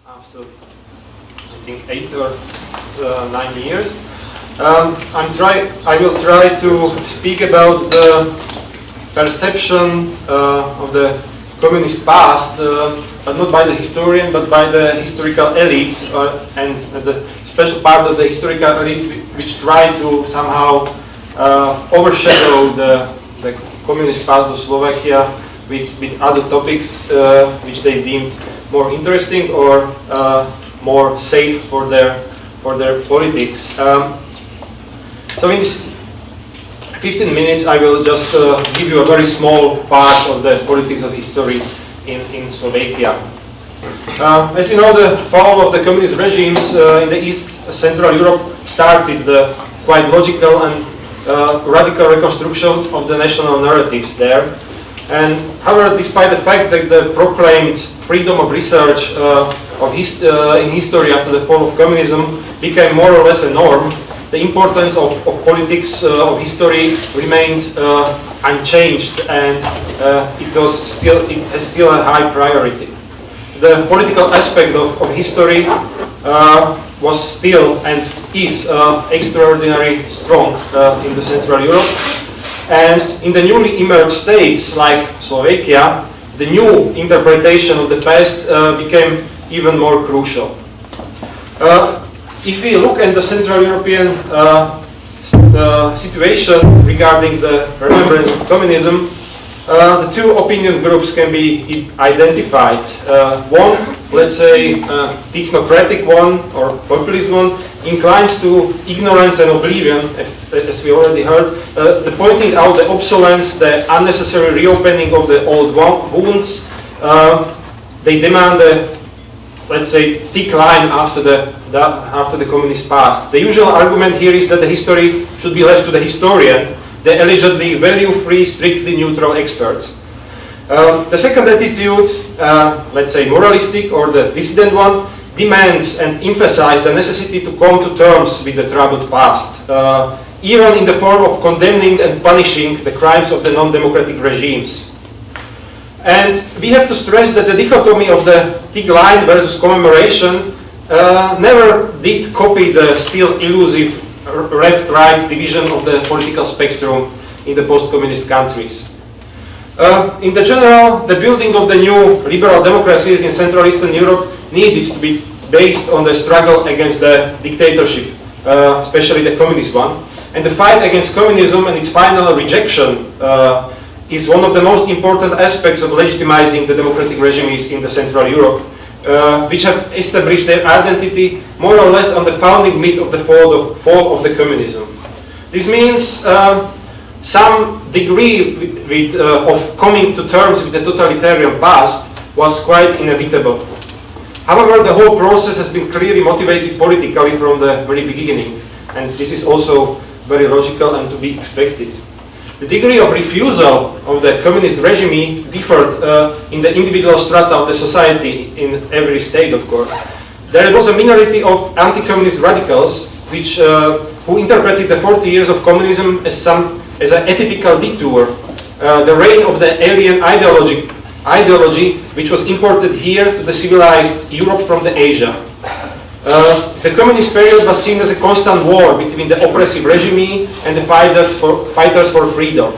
after I think 8 or 9 years. I will try to speak about the perception of the communist past, but not by the historian, but by the historical elites, and the special part of the historical elites which try to somehow overshadow the communist past of Slovakia with other topics which they deemed more interesting or more safe for their politics. So in this 15 minutes I will just give you a very small part of the politics of history in Slovakia. As you know, the fall of the communist regimes in the East Central Europe started the quite logical and radical reconstruction of the national narratives there. And however, despite the fact that the proclaimed freedom of research in history after the fall of communism became more or less a norm, the importance of politics of history remained unchanged, and it has still a high priority. The political aspect of history was still and is extraordinarily strong in the Central Europe, and in the newly emerged states like Slovakia, the new interpretation of the past became even more crucial. If we look at the Central European situation regarding the remembrance of communism, the two opinion groups can be identified. One, let's say, technocratic one or populist one, inclines to ignorance and oblivion, as we already heard, pointing out the obsolescence, the unnecessary reopening of the old wounds. They demand let's say, decline after the communist past. The usual argument here is that the history should be left to the historian, the allegedly value-free, strictly neutral experts. The second attitude, let's say moralistic or the dissident one, demands and emphasizes the necessity to come to terms with the troubled past, even in the form of condemning and punishing the crimes of the non-democratic regimes. And we have to stress that the dichotomy of the decline versus commemoration never did copy the still elusive left-right division of the political spectrum in the post-communist countries. In the general, the building of the new liberal democracies in Central Eastern Europe needed to be based on the struggle against the dictatorship, especially the communist one. And the fight against communism and its final rejection is one of the most important aspects of legitimizing the democratic regimes in the Central Europe, which have established their identity more or less on the founding myth of the fall of the communism. This means some degree of coming to terms with the totalitarian past was quite inevitable. However, the whole process has been clearly motivated politically from the very beginning, and this is also very logical and to be expected. The degree of refusal of the communist regime differed in the individual strata of the society in every state, of course. There was a minority of anti-communist radicals who interpreted the 40 years of communism as an atypical detour, the reign of the alien ideology which was imported here to the civilized Europe from the Asia. The communist period was seen as a constant war between the oppressive regime and the fighters for freedom.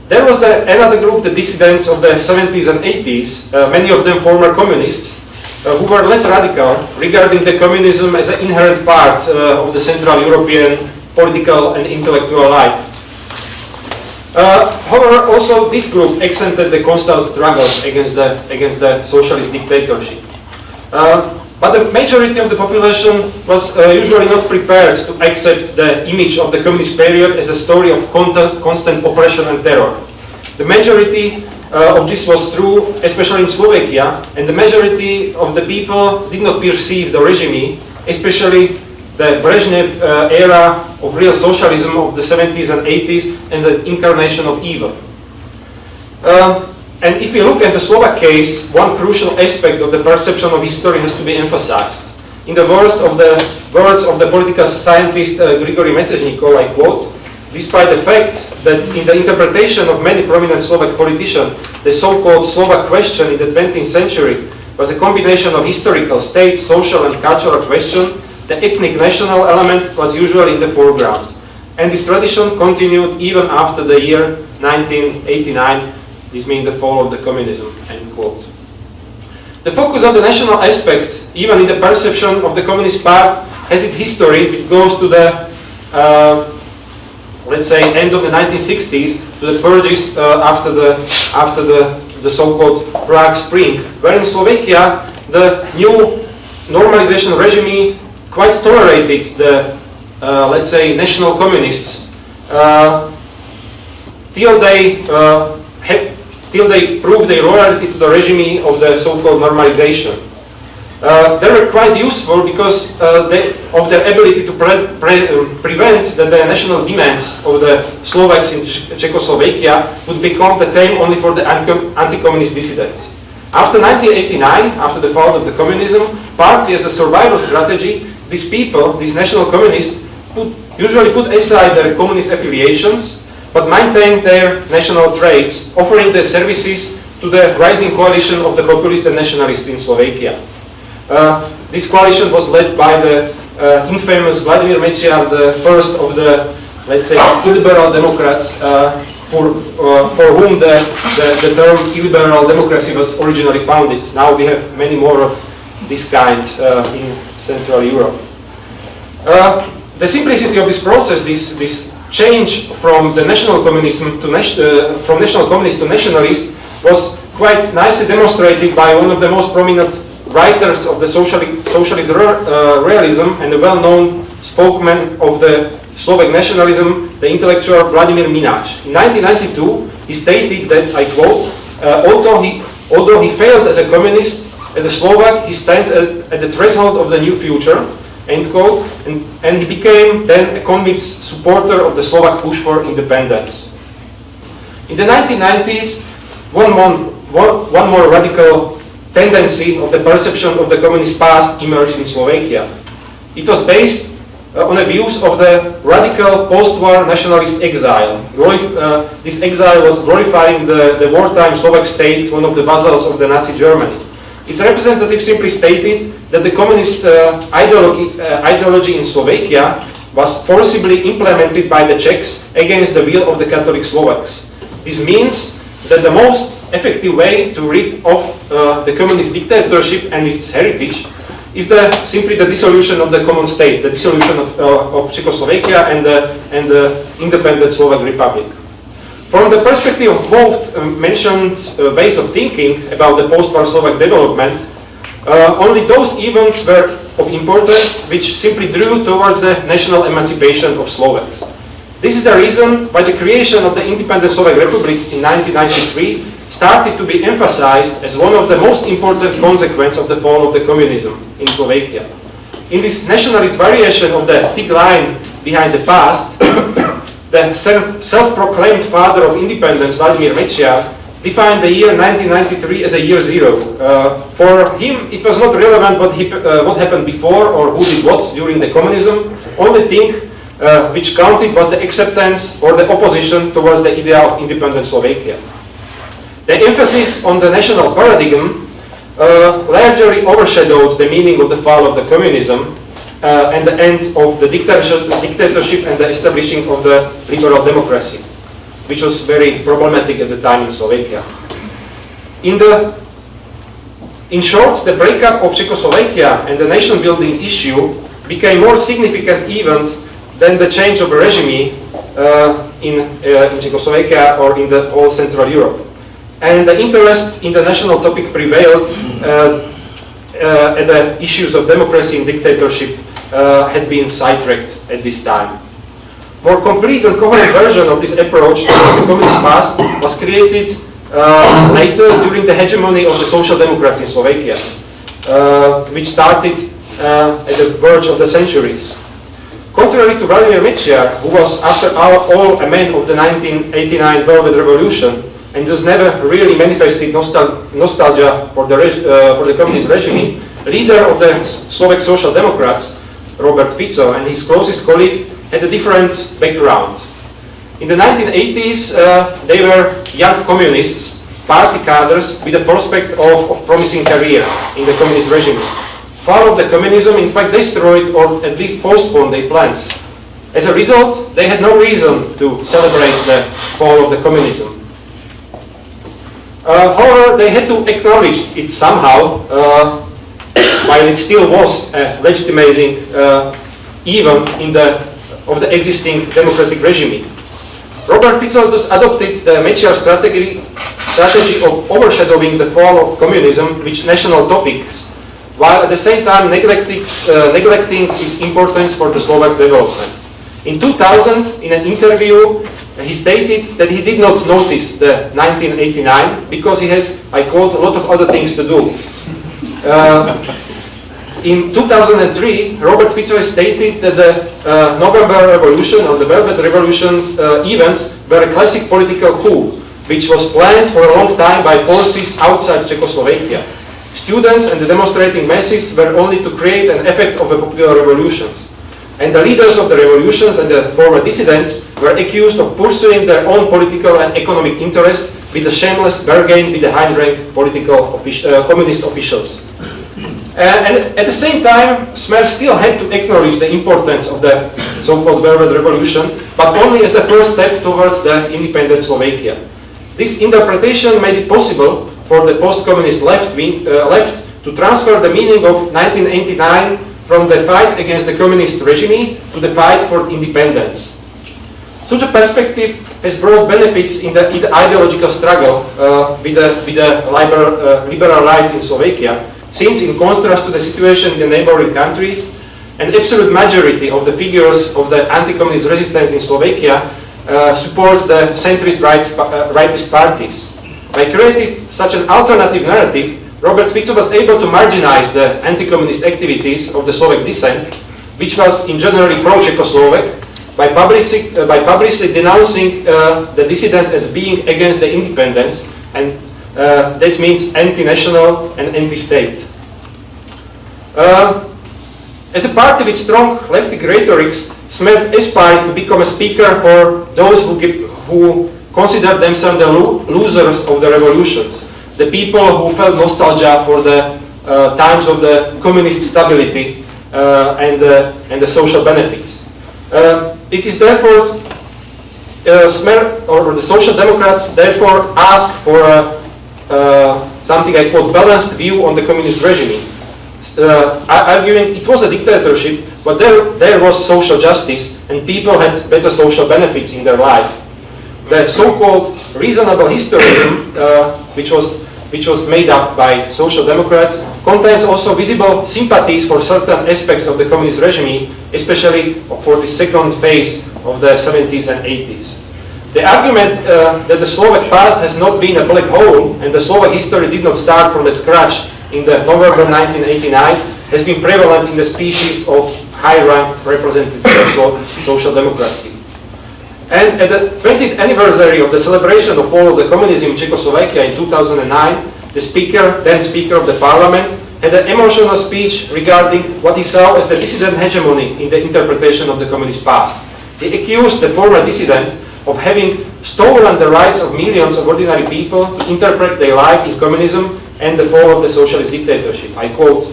There was another group, the dissidents of the 70s and 80s, many of them former communists, who were less radical, regarding the communism as an inherent part of the Central European political and intellectual life. However, also this group accented the constant struggle against the socialist dictatorship. But the majority of the population was usually not prepared to accept the image of the communist period as a story of constant oppression and terror. The majority of this was true, especially in Slovakia, and the majority of the people did not perceive the regime, especially the Brezhnev era of real socialism of the 70s and 80s, as an incarnation of evil. And if you look at the Slovak case, one crucial aspect of the perception of history has to be emphasized. In the words of the political scientist Grigory Mesezhnikov, I quote, despite the fact that in the interpretation of many prominent Slovak politicians, the so-called Slovak question in the 20th century was a combination of historical, state, social and cultural question. The ethnic national element was usually in the foreground. And this tradition continued even after the year 1989, this means the fall of the communism, end quote. The focus on the national aspect, even in the perception of the Communist part, has its history. It goes to the, let's say, end of the 1960s, to the purges after the so-called Prague Spring, where in Slovakia the new normalization regime quite tolerated the, let's say, national communists till they proved their loyalty to the regime of the so-called normalization. They were quite useful because of their ability to prevent that the national demands of the Slovaks in Czechoslovakia would become the tame only for the anti-communist dissidents. After 1989, after the fall of the communism, partly as a survival strategy, these people, these national communists, usually put aside their communist affiliations, but maintain their national traits, offering their services to the rising coalition of the populists and nationalists in Slovakia. This coalition was led by the infamous Vladimir Mečiar, the first of the, let's say, illiberal Democrats, for whom the term illiberal democracy was originally founded. Now we have many more of this kind in Central Europe. The simplicity of this process, this change from the national communism to from national communist to nationalist, was quite nicely demonstrated by one of the most prominent writers of the socialist realism and a well-known spokesman of the Slovak nationalism, the intellectual Vladimir Mináč. In 1992, he stated that, I quote, although he failed as a communist, as a Slovak, he stands at the threshold of the new future, end quote, and he became then a convinced supporter of the Slovak push for independence. In the 1990s, one more radical tendency of the perception of the communist past emerged in Slovakia. It was based on the views of the radical post-war nationalist exile. This exile was glorifying the wartime Slovak state, one of the vassals of the Nazi Germany. Its representative simply stated that the communist ideology in Slovakia was forcibly implemented by the Czechs against the will of the Catholic Slovaks. This means that the most effective way to rid of the communist dictatorship and its heritage is simply the dissolution of the common state, the dissolution of Czechoslovakia and the independent Slovak Republic. From the perspective of both mentioned ways of thinking about the post-war Slovak development, only those events were of importance which simply drew towards the national emancipation of Slovaks. This is the reason why the creation of the independent Slovak Republic in 1993 started to be emphasized as one of the most important consequences of the fall of the communism in Slovakia. In this nationalist variation of the thick line behind the past, the self-proclaimed father of independence, Vladimir Mečiar, defined the year 1993 as a year zero. For him, it was not relevant what happened before or who did what during the communism. Only thing which counted was the acceptance or the opposition towards the idea of independent Slovakia. The emphasis on the national paradigm largely overshadows the meaning of the fall of the communism and the end of the dictatorship and the establishing of the liberal democracy, which was very problematic at the time in Slovakia. In short, the breakup of Czechoslovakia and the nation-building issue became more significant event than the change of a regime in Czechoslovakia or in the whole Central Europe. And the interest in the national topic prevailed at the issues of democracy and dictatorship had been sidetracked at this time. More complete and coherent version of this approach to the communist past was created later during the hegemony of the social democrats in Slovakia, which started at the verge of the centuries. Contrary to Vladimir Mečiar, who was after all a man of the 1989 Velvet Revolution and just never really manifested nostalgia for the communist regime, leader of the Slovak Social Democrats, Robert Fico, and his closest colleague had a different background. In the 1980s, they were young communists party cadres with the prospect of promising career in the communist regime. Fall of the communism in fact destroyed or at least postponed their plans. As a result, they had no reason to celebrate the fall of the communism. However, they had to acknowledge it somehow, while it still was a legitimizing event of the existing democratic regime. Robert Fico thus adopted the mature strategy of overshadowing the fall of communism with national topics, while at the same time neglecting its importance for the Slovak development. In 2000, in an interview, he stated that he did not notice the 1989 because he has, I quote, a lot of other things to do. In 2003, Robert Fico stated that the November Revolution or the Velvet Revolution events were a classic political coup, which was planned for a long time by forces outside Czechoslovakia. Students and the demonstrating masses were only to create an effect of the popular revolutions. And the leaders of the revolutions and the former dissidents were accused of pursuing their own political and economic interests with a shameless bargain with the high-ranked communist officials. And at the same time, Smer still had to acknowledge the importance of the so-called Velvet Revolution, but only as the first step towards the independent Slovakia. This interpretation made it possible for the post-communist left to transfer the meaning of 1989 from the fight against the communist regime to the fight for independence. Such a perspective has brought benefits in the ideological struggle with the liberal right in Slovakia, since in contrast to the situation in the neighboring countries, an absolute majority of the figures of the anti-communist resistance in Slovakia supports the centrist rightist parties. By creating such an alternative narrative, Robert Fico was able to marginalize the anti-communist activities of the Slovak descent, which was in generally pro-Czechoslovak, by publicly denouncing the dissidents as being against the independence, and that means anti-national and anti-state. As a party with strong lefty rhetorics, Smer aspired to become a speaker for those who considered themselves the losers of the revolutions, the people who felt nostalgia for the times of the communist stability and the social benefits. It is therefore Smer or the Social Democrats therefore ask for something I quote balanced view on the communist regime, arguing it was a dictatorship, but there was social justice and people had better social benefits in their life. The so-called reasonable historism, which was made up by Social Democrats, contains also visible sympathies for certain aspects of the communist regime, especially for the second phase of the 70s and 80s. The argument that the Slovak past has not been a black hole and the Slovak history did not start from the scratch in the November 1989 has been prevalent in the species of high-ranked representatives of social democracy. And at the 20th anniversary of the celebration of fall of the communism in Czechoslovakia in 2009, the then Speaker of the Parliament, had an emotional speech regarding what he saw as the dissident hegemony in the interpretation of the communist past. He accused the former dissident of having stolen the rights of millions of ordinary people to interpret their life in communism and the fall of the socialist dictatorship. I quote,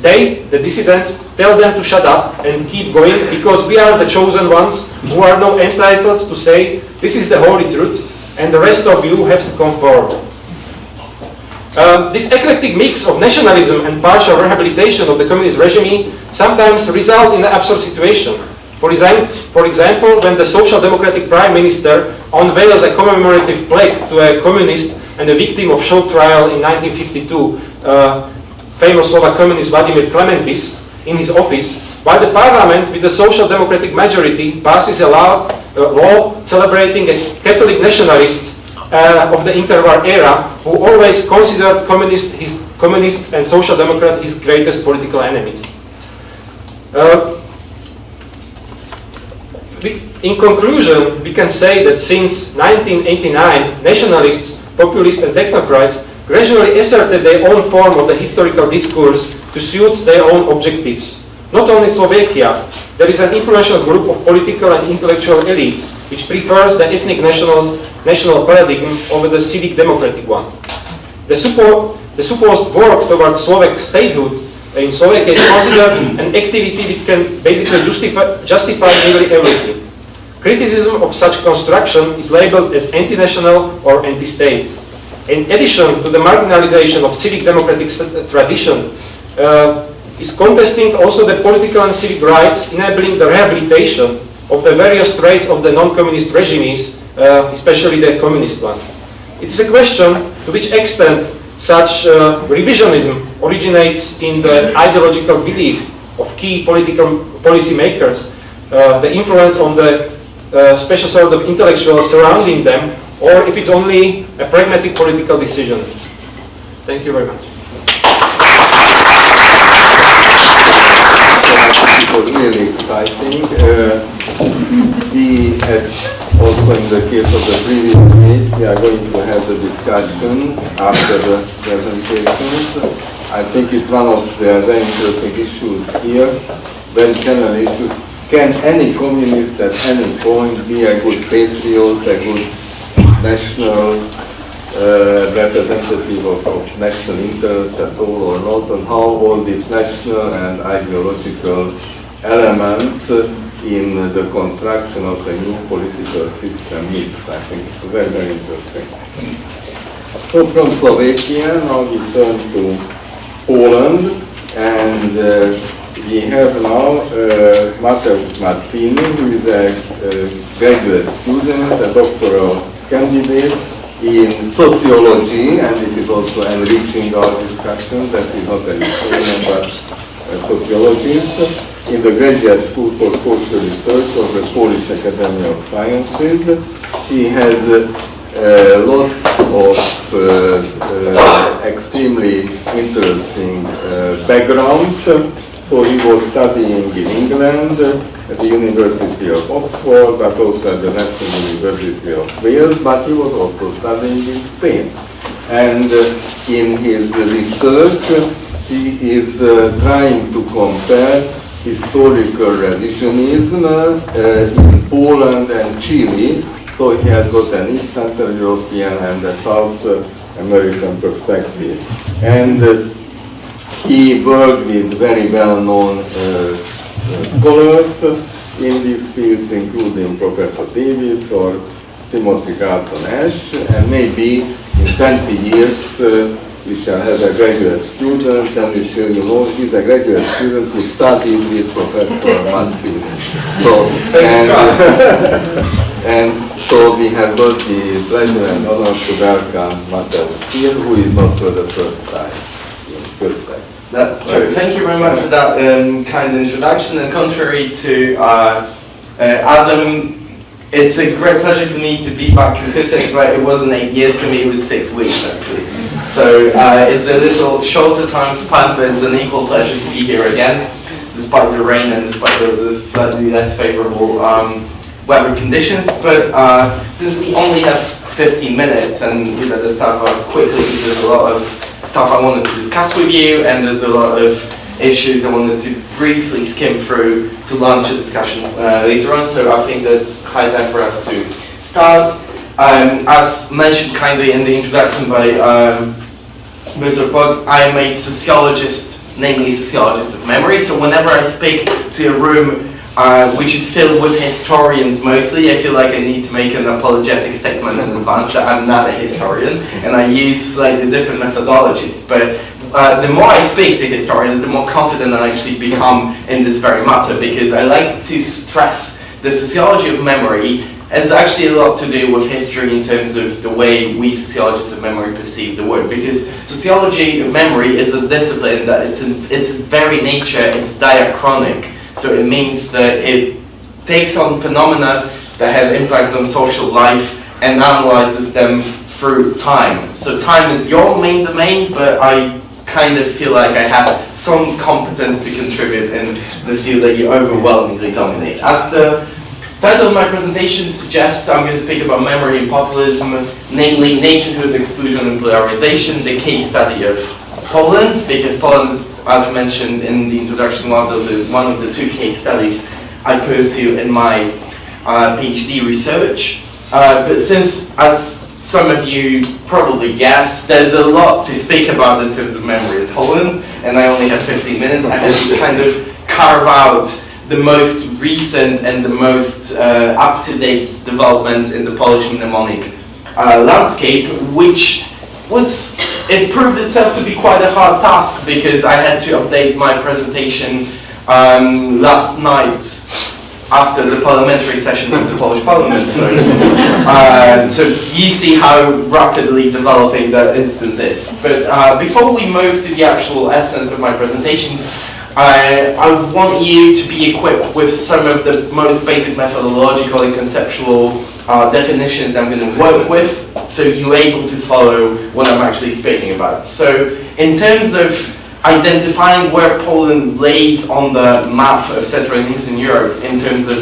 "They, the dissidents, tell them to shut up and keep going because we are the chosen ones who are now entitled to say this is the holy truth and the rest of you have to conform." This eclectic mix of nationalism and partial rehabilitation of the communist regime sometimes result in an absurd situation. For example, when the Social Democratic Prime Minister unveils a commemorative plaque to a communist and a victim of show trial in 1952, famous Slovak communist Vladimir Klementis, in his office, while the parliament with the Social Democratic majority passes a law celebrating a Catholic nationalist of the interwar era who always considered communists and Social Democrats his greatest political enemies. In conclusion, we can say that since 1989, nationalists, populists and technocrats gradually asserted their own form of the historical discourse to suit their own objectives. Not only Slovakia, there is an influential group of political and intellectual elite which prefers the ethnic national national paradigm over the civic democratic one. The supposed work towards Slovak statehood in Slovakia is considered an activity which can basically justify nearly everything. Criticism of such construction is labeled as anti-national or anti-state. In addition to the marginalization of civic democratic tradition, is contesting also the political and civic rights, enabling the rehabilitation of the various traits of the non-communist regimes, especially the communist one. It is a question to which extent such revisionism originates in the ideological belief of key political policy makers, the influence on the special sort of intellectuals surrounding them, or if it's only a pragmatic political decision. Thank you very much. It was really exciting. We, as also in the case of the previous meet, we are going to have the discussion after the presentations. I think it's one of the very interesting issues here, very general issues. Can any communist at any point be a good patriot, a good national representative of national interest at all or not, and how all these national and ideological elements in the construction of the new political system meet. I think it's very, very interesting. So from Slovakia, now we turn to Poland, and we have now MATEUSZ MAZZINI, who is a graduate student, a doctoral candidate in sociology, and it is also enriching our discussion that is not a historian but a sociologist, in the Graduate School for Social Research of the Polish Academy of Sciences. She has a lot of extremely interesting background. So he was studying in England at the University of Oxford, but also at the National University of Wales, but he was also studying in Spain. And in his research, he is trying to compare historical revisionism in Poland and Chile. So he has got an East Central European and a South American perspective. And he worked with very well-known scholars in these fields, including Professor Davis or Timothy Carlton Ash, and maybe in 20 years we shall have a graduate student, and we shall, you know, he's a graduate student who studied with Professor Mazzini. So, and so we have got the pleasure and honor to welcome MATEUSZ here, who is not for the first time. That's true. Thank you very much for that kind introduction. And contrary to Adam, it's a great pleasure for me to be back in HUDEK, but it wasn't 8 years for me, it was 6 weeks actually. So it's a little shorter time span, but it's an equal pleasure to be here again, despite the rain and despite the slightly less favorable weather conditions. But since we only have 15 minutes and we let the start quickly, because there's a lot of stuff I wanted to discuss with you, and there's a lot of issues I wanted to briefly skim through to launch a discussion later on, so I think that's high time for us to start. As mentioned kindly in the introduction by Mr. Pog, I am a sociologist, namely sociologist of memory, so whenever I speak to a room which is filled with historians mostly, I feel like I need to make an apologetic statement in advance that I'm not a historian, and I use slightly different methodologies. But the more I speak to historians, the more confident I actually become in this very matter, because I like to stress the sociology of memory has actually a lot to do with history in terms of the way we sociologists of memory perceive the word, because sociology of memory is a discipline that its very nature, it's diachronic. So it means that it takes on phenomena that have impact on social life and analyzes them through time. So time is your main domain, but I kind of feel like I have some competence to contribute in the field that you overwhelmingly dominate. As the title of my presentation suggests, I'm going to speak about memory and populism, namely nationhood, exclusion and polarization, the case study of Poland, because Poland is, as mentioned in the introduction, one of the two case studies I pursue in my PhD research. But since, as some of you probably guessed, there's a lot to speak about in terms of memory in Poland, and I only have 15 minutes, I had to kind of carve out the most recent and the most up-to-date developments in the Polish mnemonic landscape, which it proved itself to be quite a hard task because I had to update my presentation last night after the parliamentary session of the Polish Parliament. So you see how rapidly developing the instance is. But before we move to the actual essence of my presentation, I want you to be equipped with some of the most basic methodological and conceptual definitions I'm going to work with, so you're able to follow what I'm actually speaking about. So in terms of identifying where Poland lays on the map of Central and Eastern Europe in terms of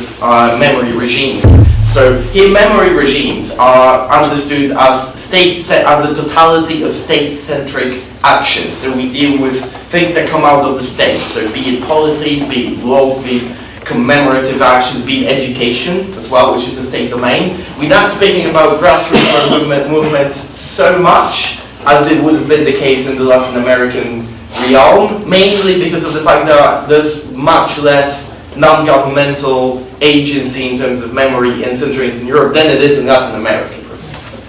memory regimes. So here memory regimes are understood as as a totality of state-centric actions. So we deal with things that come out of the state. So be it policies, be it laws, be it commemorative actions, be it education as well, which is a state domain. We're not speaking about grassroots movements so much as it would have been the case in the Latin American realm, mainly because of the fact that there's much less non-governmental agency in terms of memory in Central and Eastern Europe than it is in Latin America, for instance.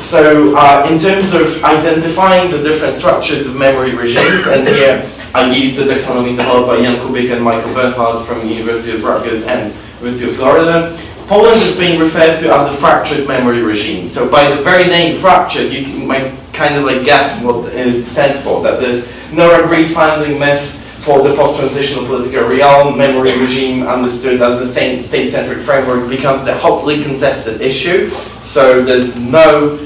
So in terms of identifying the different structures of memory regimes, and here I use the taxonomy developed by Jan Kubik and Michael Bernhardt from the University of Rutgers and University of Florida, Poland is being referred to as a fractured memory regime. So by the very name fractured, you might kind of like guess what it stands for, that there's no agreed founding myth for the post-transitional political realm. Memory regime understood as the same state-centric framework becomes a hotly contested issue. So there's no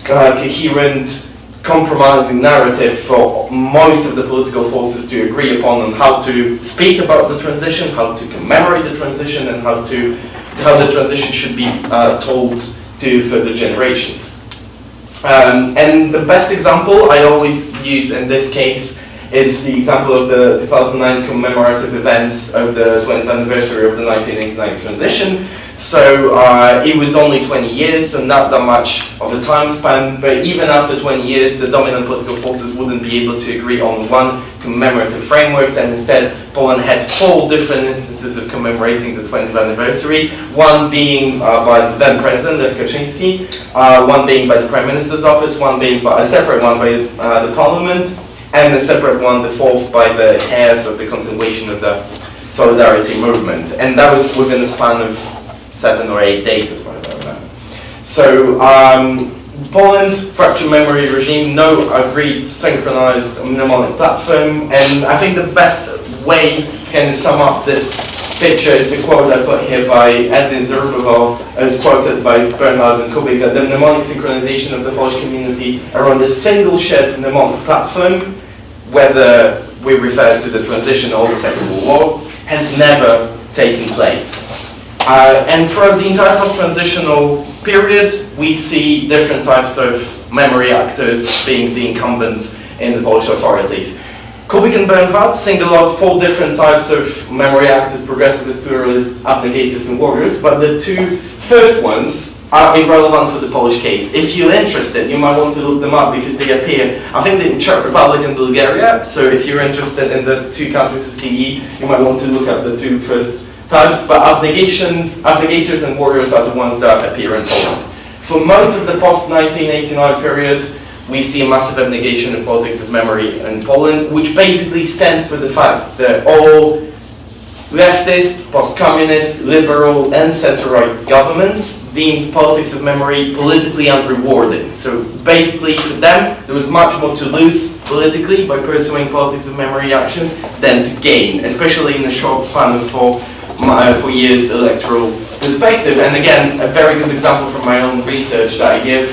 coherent compromising narrative for most of the political forces to agree upon on how to speak about the transition, how to commemorate the transition, and how the transition should be told to further generations. And the best example I always use in this case is the example of the 2009 commemorative events of the 20th anniversary of the 1989 transition. So it was only 20 years, so not that much of a time span, but even after 20 years, the dominant political forces wouldn't be able to agree on one commemorative framework, and instead Poland had 4 different instances of commemorating the 20th anniversary, one being by the then President, Lech Kaczyński, one being by the Prime Minister's office, one being by a separate one by the Parliament, and a separate one, the 4th, by the heirs of the continuation of the Solidarity movement. And that was within a span of 7 or 8 days, as far as I remember. So Poland, fractured memory regime, no agreed synchronized mnemonic platform, and I think the best way to sum up this picture is the quote I put here by Edwin Zerubow, as quoted by Bernhard and Kubik, that the mnemonic synchronization of the Polish community around a single shared mnemonic platform, whether we refer to the transition or the Second World War, has never taken place. And throughout the entire post-transitional period, we see different types of memory actors being the incumbents in the Polish authorities. Kubik and Bernhardt single out 4 different types of memory actors: progressivists, pluralists, abnegators, and warriors, but the 2 first ones are irrelevant for the Polish case. If you're interested, you might want to look them up because they appear, I think, in Czech Republic and Bulgaria, so if you're interested in the 2 countries of CE, you might want to look up the 2 first types, but abnegators and warriors are the ones that appear in Poland. For most of the post-1989 period, we see a massive abnegation of politics of memory in Poland, which basically stands for the fact that all leftist, post-communist, liberal, and center-right governments deemed politics of memory politically unrewarding. So basically, for them, there was much more to lose politically by pursuing politics of memory actions than to gain, especially in the short span of 4 years electoral perspective. And again, a very good example from my own research that I give.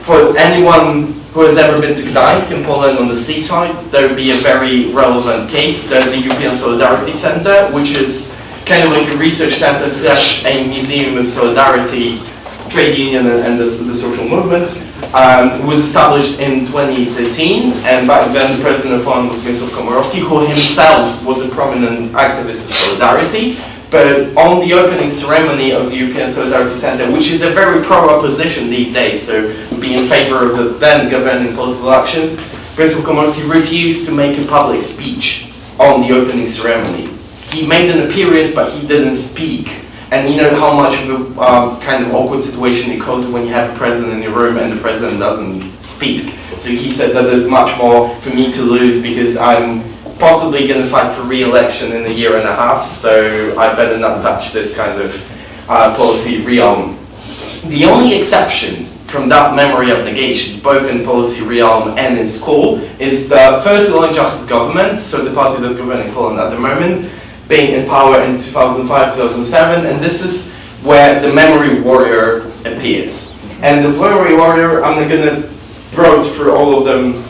For anyone who has ever been to Gdańsk in Poland on the seaside, there would be a very relevant case, the European Solidarity Center, which is kind of like a research center / a museum of solidarity, trade union, and the social movement. It was established in 2013, and back then the president of Poland was Mieczysław Komorowski, who himself was a prominent activist of solidarity. But on the opening ceremony of the European Solidarity Center, which is a very pro-opposition these days, so be in favor of the then governing political actions, Principal Komorowski refused to make a public speech on the opening ceremony. He made an appearance, but he didn't speak. And you know how much of a kind of awkward situation it causes when you have a president in your room and the president doesn't speak. So he said that there's much more for me to lose because I'm possibly going to fight for re-election in a year and a half, so I better not touch this kind of policy realm. The only exception from that memory of negation, both in policy realm and in school, is the first law and justice government, so the party that's governing Poland at the moment, being in power in 2005-2007, and this is where the memory warrior appears. And the memory warrior, I'm not going to browse through all of them,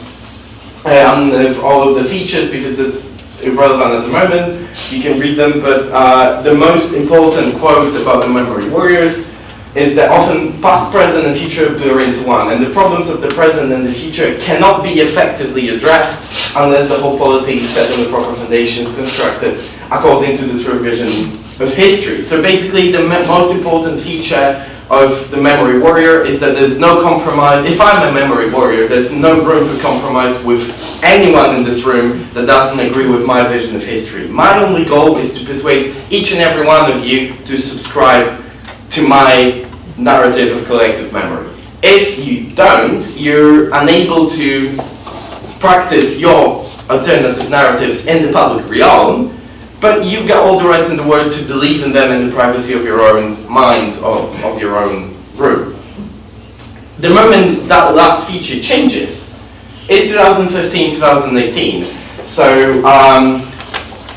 all of the features because it's irrelevant at the moment. You can read them, but the most important quote about the memory warriors is that often past, present, and future blur into one, and the problems of the present and the future cannot be effectively addressed unless the whole polity is set on the proper foundations, constructed according to the true vision of history. So basically, the most important feature of the memory warrior is that there's no compromise. If I'm a memory warrior, there's no room for compromise with anyone in this room that doesn't agree with my vision of history. My only goal is to persuade each and every one of you to subscribe to my narrative of collective memory. If you don't, you're unable to practice your alternative narratives in the public realm, but you've got all the rights in the world to believe in them in the privacy of your own mind or of your own room. The moment that last feature changes is 2015-2018. So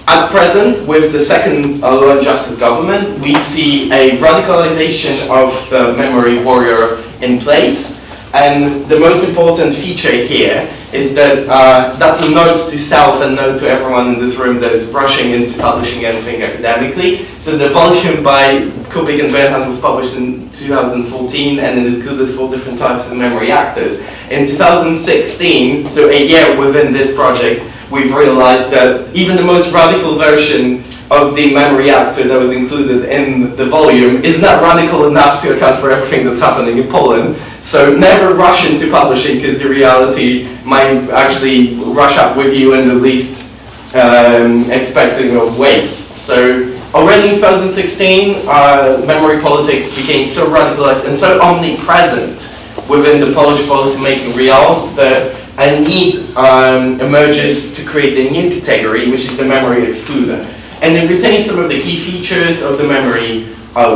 at present, with the second law and justice government, we see a radicalization of the memory warrior in place. And the most important feature here is that that's a note to self and note to everyone in this room that is rushing into publishing anything academically. So the volume by Kubik and Bernhard was published in 2014 and it included 4 different types of memory actors. In 2016, so a year within this project, we've realized that even the most radical version of the memory actor that was included in the volume is not radical enough to account for everything that's happening in Poland. So never rush into publishing because the reality might actually rush up with you in the least expecting of ways. So already in 2016, memory politics became so radicalized and so omnipresent within the Polish policymaking realm that a need emerges to create a new category, which is the memory excluder. And it retains some of the key features of the memory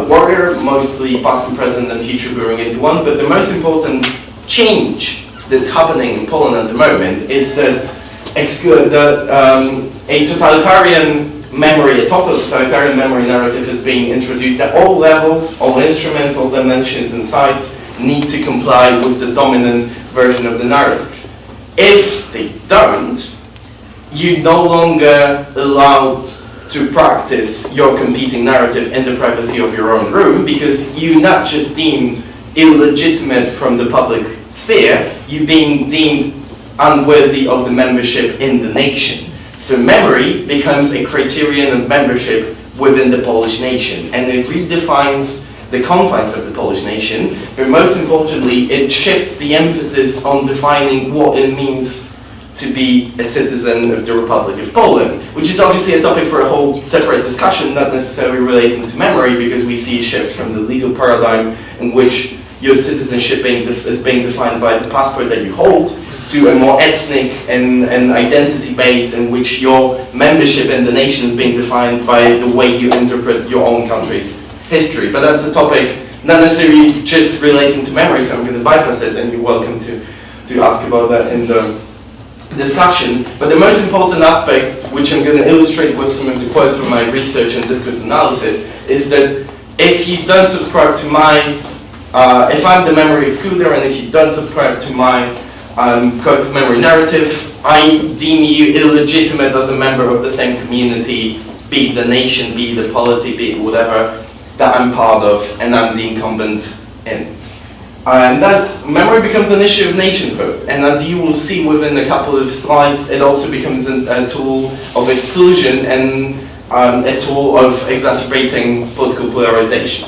warrior, mostly past and present and future blurring into one, but the most important change that's happening in Poland at the moment is that a totalitarian memory, a total totalitarian memory narrative is being introduced at all levels, all instruments, all dimensions and sites need to comply with the dominant version of the narrative. If they don't, you're no longer allowed to practice your competing narrative in the privacy of your own room because you're not just deemed illegitimate from the public sphere, you're being deemed unworthy of the membership in the nation. So memory becomes a criterion of membership within the Polish nation, and it redefines the confines of the Polish nation, but most importantly, it shifts the emphasis on defining what it means to be a citizen of the Republic of Poland, which is obviously a topic for a whole separate discussion, not necessarily relating to memory, because we see a shift from the legal paradigm in which your citizenship is being defined by the passport that you hold, to a more ethnic and identity-based in which your membership in the nation is being defined by the way you interpret your own country's history. But that's a topic not necessarily just relating to memory, so I'm going to bypass it, and you're welcome to ask about that in the discussion. But the most important aspect, which I'm going to illustrate with some of the quotes from my research and discourse analysis, is that if you don't subscribe to my, if I'm the memory excluder, and if you don't subscribe to my collective memory narrative, I deem you illegitimate as a member of the same community, be it the nation, be it the polity, be it whatever that I'm part of, and I'm the incumbent in. And thus, memory becomes an issue of nationhood, and as you will see within a couple of slides, it also becomes a tool of exclusion, and a tool of exacerbating political polarization.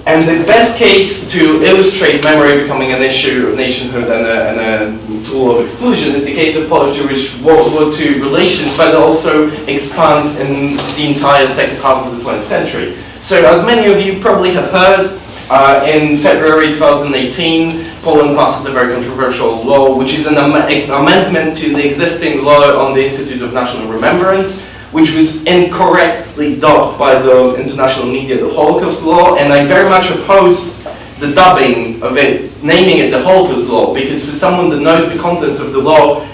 And the best case to illustrate memory becoming an issue of nationhood and a tool of exclusion is the case of Polish-Jewish World War II relations, but it also expands in the entire second half of the 20th century. So as many of you probably have heard, in February 2018, Poland passes a very controversial law, which is an amendment to the existing law on the Institute of National Remembrance, which was incorrectly dubbed by the international media the Holocaust law, and I very much oppose the dubbing of it, naming it the Holocaust law, because for someone that knows the contents of the law,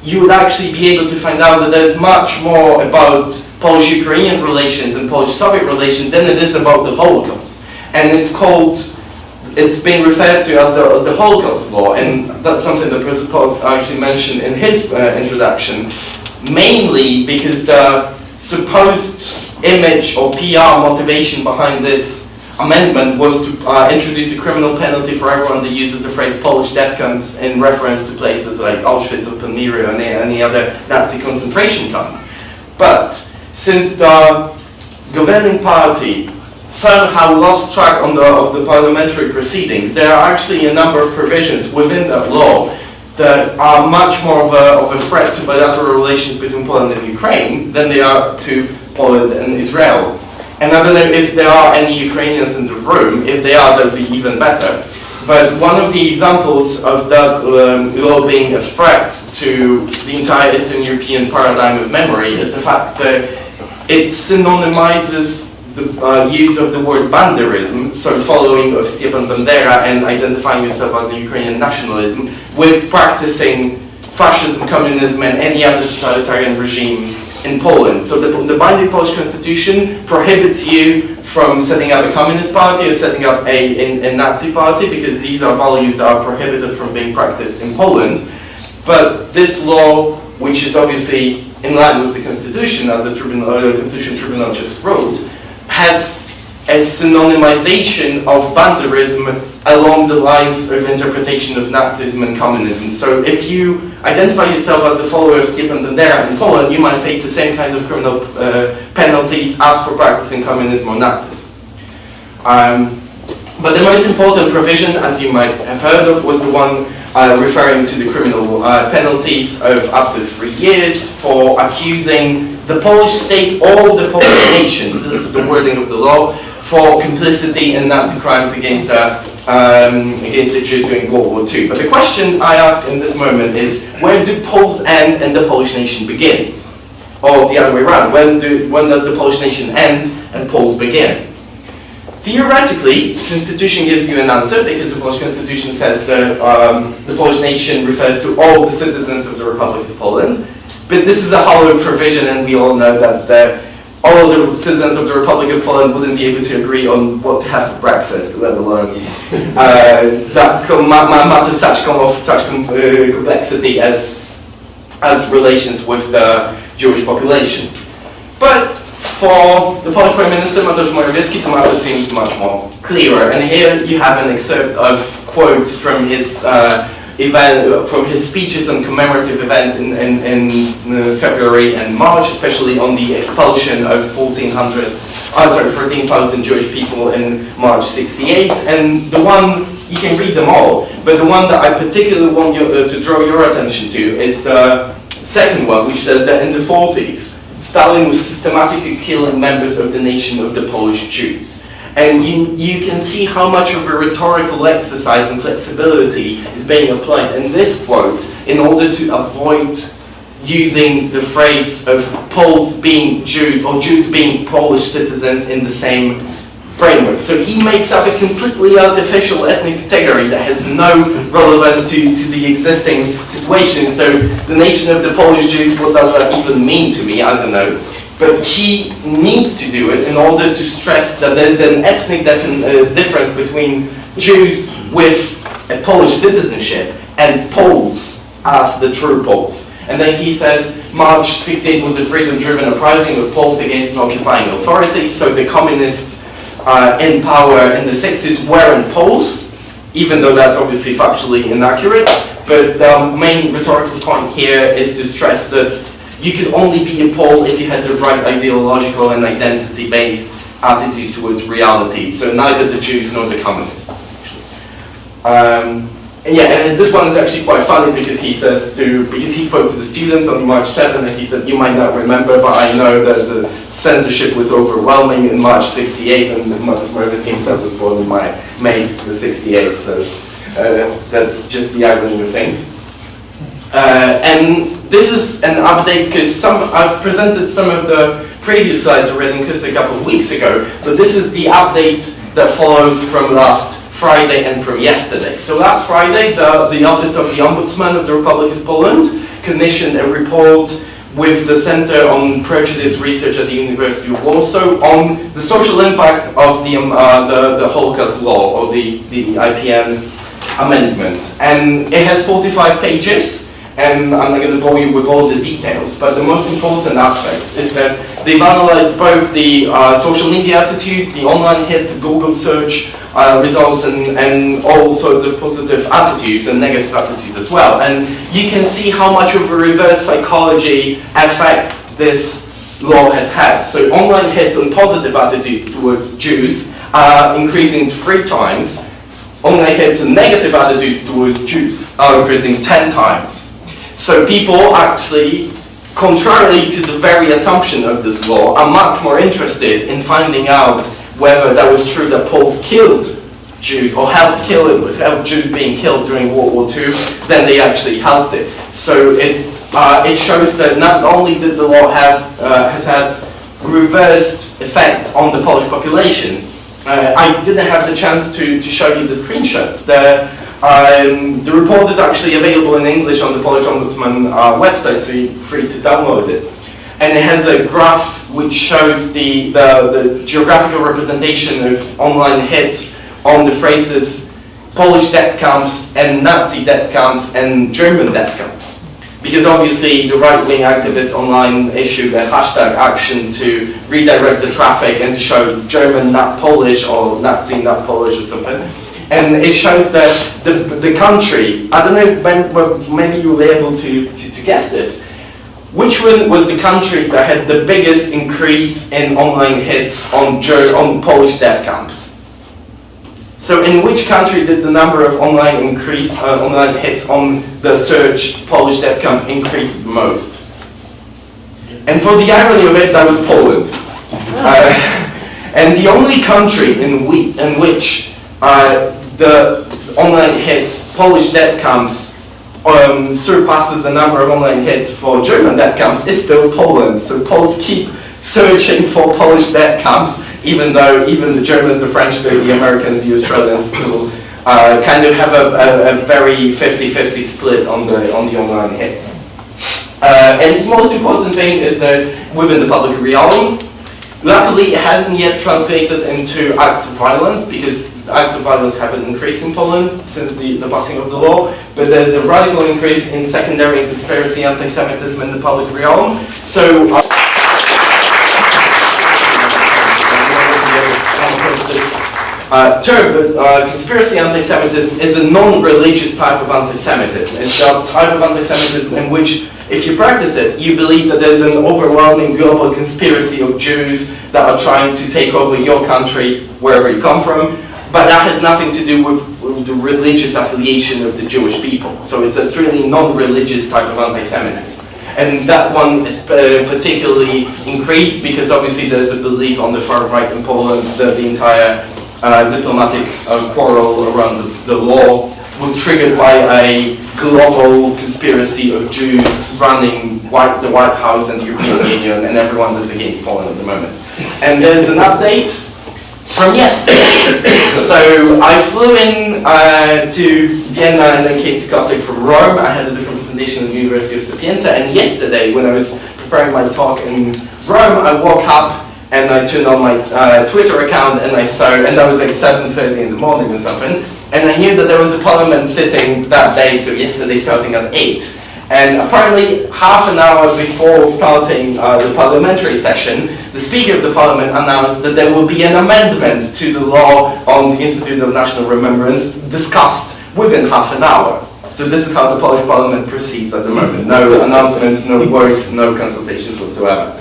you would actually be able to find out that there's much more about Polish-Ukrainian relations and Polish-Soviet relations than it is about the Holocaust. And it's been referred to as the Holocaust law, and that's something that Professor Pock actually mentioned in his introduction, mainly because the supposed image or PR motivation behind this amendment was to introduce a criminal penalty for everyone that uses the phrase Polish death camps in reference to places like Auschwitz or Pannonia or any other Nazi concentration camp. But since the governing party somehow lost track of the parliamentary proceedings, there are actually a number of provisions within that law that are much more of a threat to bilateral relations between Poland and Ukraine than they are to Poland and Israel. And I don't know if there are any Ukrainians in the room. If they are, that would be even better. But one of the examples of that law being a threat to the entire Eastern European paradigm of memory is the fact that it synonymizes the use of the word banderism, so following of Stepan Bandera and identifying yourself as a Ukrainian nationalism, with practicing fascism, communism, and any other totalitarian regime in Poland. So the binding Polish constitution prohibits you from setting up a communist party or setting up a Nazi party, because these are values that are prohibited from being practiced in Poland. But this law, which is obviously in line with the constitution, as the Constitution Tribunal just wrote, has a synonymization of banderism along the lines of interpretation of Nazism and communism. So if you identify yourself as a follower of Stepan Bandera in Poland, you might face the same kind of criminal penalties as for practicing communism or Nazism. But the most important provision, as you might have heard of, was the one referring to the criminal penalties of up to 3 years for accusing the Polish state or the Polish nation, this is the wording of the law, for complicity in Nazi crimes against the Jews during World War II. But the question I ask in this moment is, where do Poles end and the Polish nation begins? Or the other way around, when does the Polish nation end and Poles begin? Theoretically, the Constitution gives you an answer, because the Polish Constitution says that the Polish nation refers to all the citizens of the Republic of Poland. But this is a hollow provision, and we all know that all the citizens of the Republic of Poland wouldn't be able to agree on what to have for breakfast, let alone matter such complexity as relations with the Jewish population. But for the Polish Prime Minister Mateusz Morawiecki, the matter seems much more clearer. And here you have an excerpt of quotes from his speeches on commemorative events in February and March, especially on the expulsion of 13,000 Jewish people in March '68. And the one, you can read them all, but the one that I particularly want you to draw your attention to is the second one, which says that in the 40s, Stalin was systematically killing members of the nation of the Polish Jews. And you can see how much of a rhetorical exercise and flexibility is being applied in this quote in order to avoid using the phrase of Poles being Jews or Jews being Polish citizens in the same framework. So he makes up a completely artificial ethnic category that has no relevance to the existing situation. So the nation of the Polish Jews, what does that even mean to me? I don't know. But he needs to do it in order to stress that there's an ethnic difference between Jews with a Polish citizenship and Poles as the true Poles. And then he says March '68 was a freedom-driven uprising of Poles against an occupying authority, so the communists in power in the 60s weren't Poles, even though that's obviously factually inaccurate. But the main rhetorical point here is to stress that you could only be a Pole if you had the right ideological and identity-based attitude towards reality. So neither the Jews nor the communists, essentially. And yeah, and this one is actually quite funny because he says because he spoke to the students on March 7th, and he said, you might not remember, but I know that the censorship was overwhelming in March 68, and Marcus himself was born in May the 68, so that's just the irony of things. And this is an update because I've presented some of the previous slides already in KUS a couple of weeks ago, but this is the update that follows from last Friday and from yesterday. So last Friday, the Office of the Ombudsman of the Republic of Poland commissioned a report with the Center on Prejudice Research at the University of Warsaw on the social impact of the Holocaust law, or the IPN amendment. And it has 45 pages, and I'm not going to bore you with all the details, but the most important aspects is that they've analyzed both the social media attitudes, the online hits, the Google search results, and all sorts of positive attitudes and negative attitudes as well. And you can see how much of a reverse psychology effect this law has had. So online hits and positive attitudes towards Jews are increasing 3 times. Online hits and negative attitudes towards Jews are increasing 10 times. So people actually, contrarily to the very assumption of this law, are much more interested in finding out whether that was true that Poles killed Jews or helped Jews being killed during World War II than they actually helped it. So it shows that not only did the law has had reversed effects on the Polish population. I didn't have the chance to show you the screenshots. The report is actually available in English on the Polish Ombudsman website, so you're free to download it. And it has a graph which shows the geographical representation of online hits on the phrases Polish death camps and Nazi death camps and German death camps. Because obviously the right-wing activists online issued a hashtag action to redirect the traffic and to show German not Polish or Nazi not Polish or something. And it shows that the country, I don't know, maybe you'll be able to guess this, which one was the country that had the biggest increase in online hits on Polish death camps? So in which country did the number of online hits on the search Polish death camp increase the most? And for the irony of it, that was Poland. And the only country in which the online hits Polish death camps surpasses the number of online hits for German death camps is still Poland. So Poles keep searching for Polish death camps, even though even the Germans, the French, the Americans, the Australians still kind of have a very 50-50 split on the online hits. And the most important thing is that within the public realm, luckily it hasn't yet translated into acts of violence, because acts of violence haven't increased in Poland since the passing of the law, but there's a radical increase in secondary and conspiracy anti-Semitism in the public realm. So term, but conspiracy anti-Semitism is a non-religious type of anti-Semitism. It's a type of anti-Semitism in which, if you practice it, you believe that there's an overwhelming global conspiracy of Jews that are trying to take over your country, wherever you come from, but that has nothing to do with the religious affiliation of the Jewish people. So it's a strictly non-religious type of anti-Semitism. And that one is particularly increased because obviously there's a belief on the far right in Poland that the entire diplomatic quarrel around the law was triggered by a global conspiracy of Jews running the White House and the European Union, and everyone is against Poland at the moment. And there's an update from yesterday. So I flew in to Vienna and then came to Kosek from Rome. I had a different presentation at the University of Sapienza, and yesterday when I was preparing my talk in Rome, I woke up and I turned on my Twitter account and I saw, and that was like 7:30 in the morning or something, and I heard that there was a parliament sitting that day, so yesterday starting at 8. And apparently half an hour before starting the parliamentary session, the Speaker of the Parliament announced that there will be an amendment to the law on the Institute of National Remembrance discussed within half an hour. So this is how the Polish Parliament proceeds at the moment. No announcements, no works, no consultations whatsoever.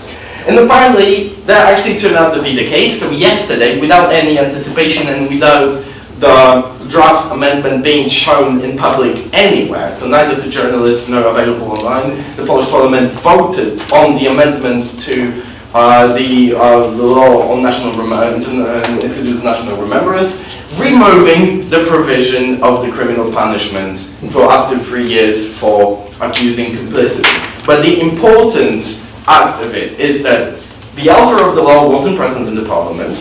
And apparently that actually turned out to be the case. So yesterday, without any anticipation and without the draft amendment being shown in public anywhere, so neither to journalists nor available online, the Polish Parliament voted on the amendment to the law on Institute of National Remembrance, removing the provision of the criminal punishment for up to 3 years for accusing complicity. But the important act of it is that the author of the law wasn't present in the Parliament.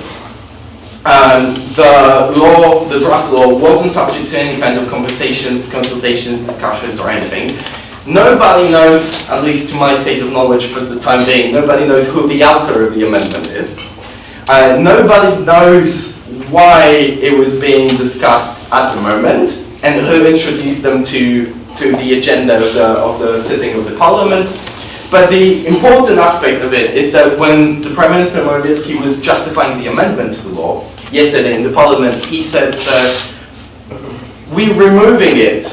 The draft law wasn't subject to any kind of conversations, consultations, discussions, or anything. Nobody knows, at least to my state of knowledge for the time being, nobody knows who the author of the amendment is. Nobody knows why it was being discussed at the moment and who introduced them to the agenda of the sitting of the Parliament. But the important aspect of it is that when the Prime Minister Morawiecki was justifying the amendment to the law yesterday in the Parliament, he said that we're removing it,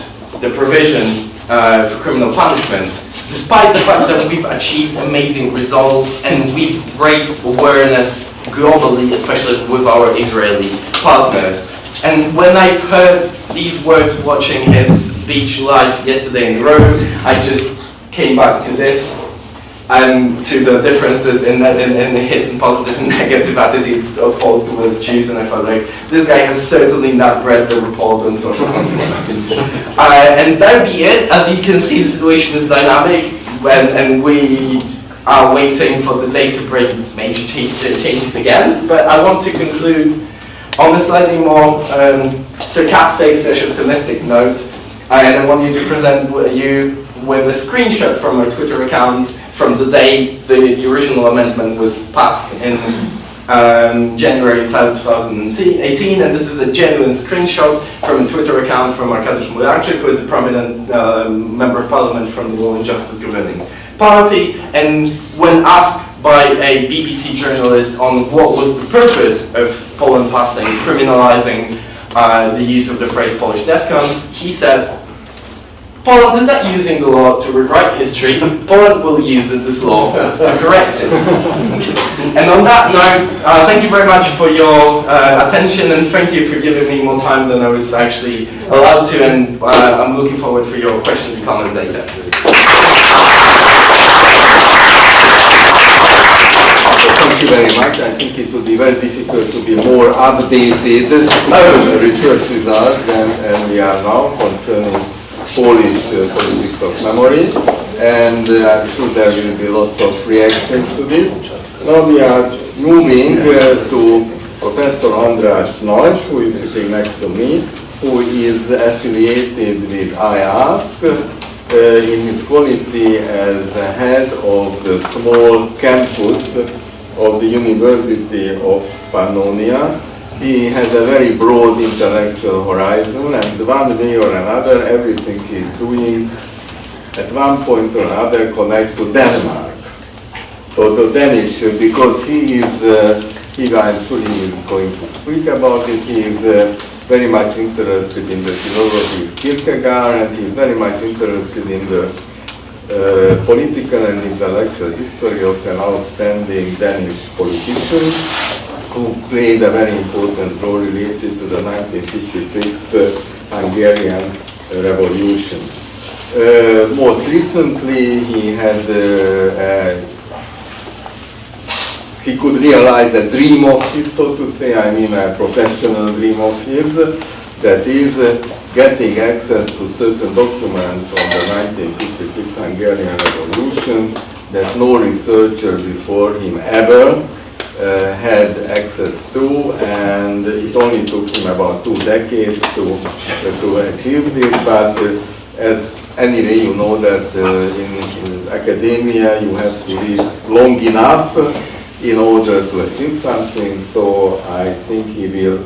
the provision for criminal punishment, despite the fact that we've achieved amazing results and we've raised awareness globally, especially with our Israeli partners. And when I've heard these words watching his speech live yesterday in Rome, I just came back to this and to the differences in the hits and positive and negative attitudes of Poles towards Jews, and I felt like this guy has certainly not read the report on social consequences. And that be it. As you can see, the situation is dynamic, and we are waiting for the day to bring major changes again. But I want to conclude on a slightly more sarcastic, optimistic note, and I want you to present you with a screenshot from my Twitter account from the day the original amendment was passed in January 2018, and this is a genuine screenshot from a Twitter account from Arkadiusz Mularczyk, who is a prominent member of parliament from the Law and Justice governing party. And when asked by a BBC journalist on what was the purpose of Poland passing, criminalizing the use of the phrase Polish death camps, he said, Poland is not using the law to rewrite history. Poland will use this law to correct it. And on that note, thank you very much for your attention, and thank you for giving me more time than I was actually allowed to, and I'm looking forward for your questions and comments later. Thank you very much. I think it would be very difficult to be more updated research results than we are now concerning Polish politics of memory, and I'm sure there will be lots of reactions to this. Now we are moving to Professor ANDRÁS, who is sitting next to me, who is affiliated with iASK in his quality as head of the small campus of the University of Pannonia. He has a very broad intellectual horizon, and one way or another, everything he's doing at one point or another connects to Denmark. So the Danish, because he is, I'm sure he is going to speak about it, he is very much interested in the philosophy of Kierkegaard, and he is very much interested in the political and intellectual history of an outstanding Danish politician who played a very important role related to the 1956 Hungarian Revolution. Most recently, he could realize a dream of his, so to say, I mean a professional dream of his, that is getting access to certain documents on the 1956 Hungarian Revolution that no researcher before him ever had access to, and it only took him about 2 decades to achieve this, but as anyway you know that in academia you have to read long enough in order to achieve something, so I think he will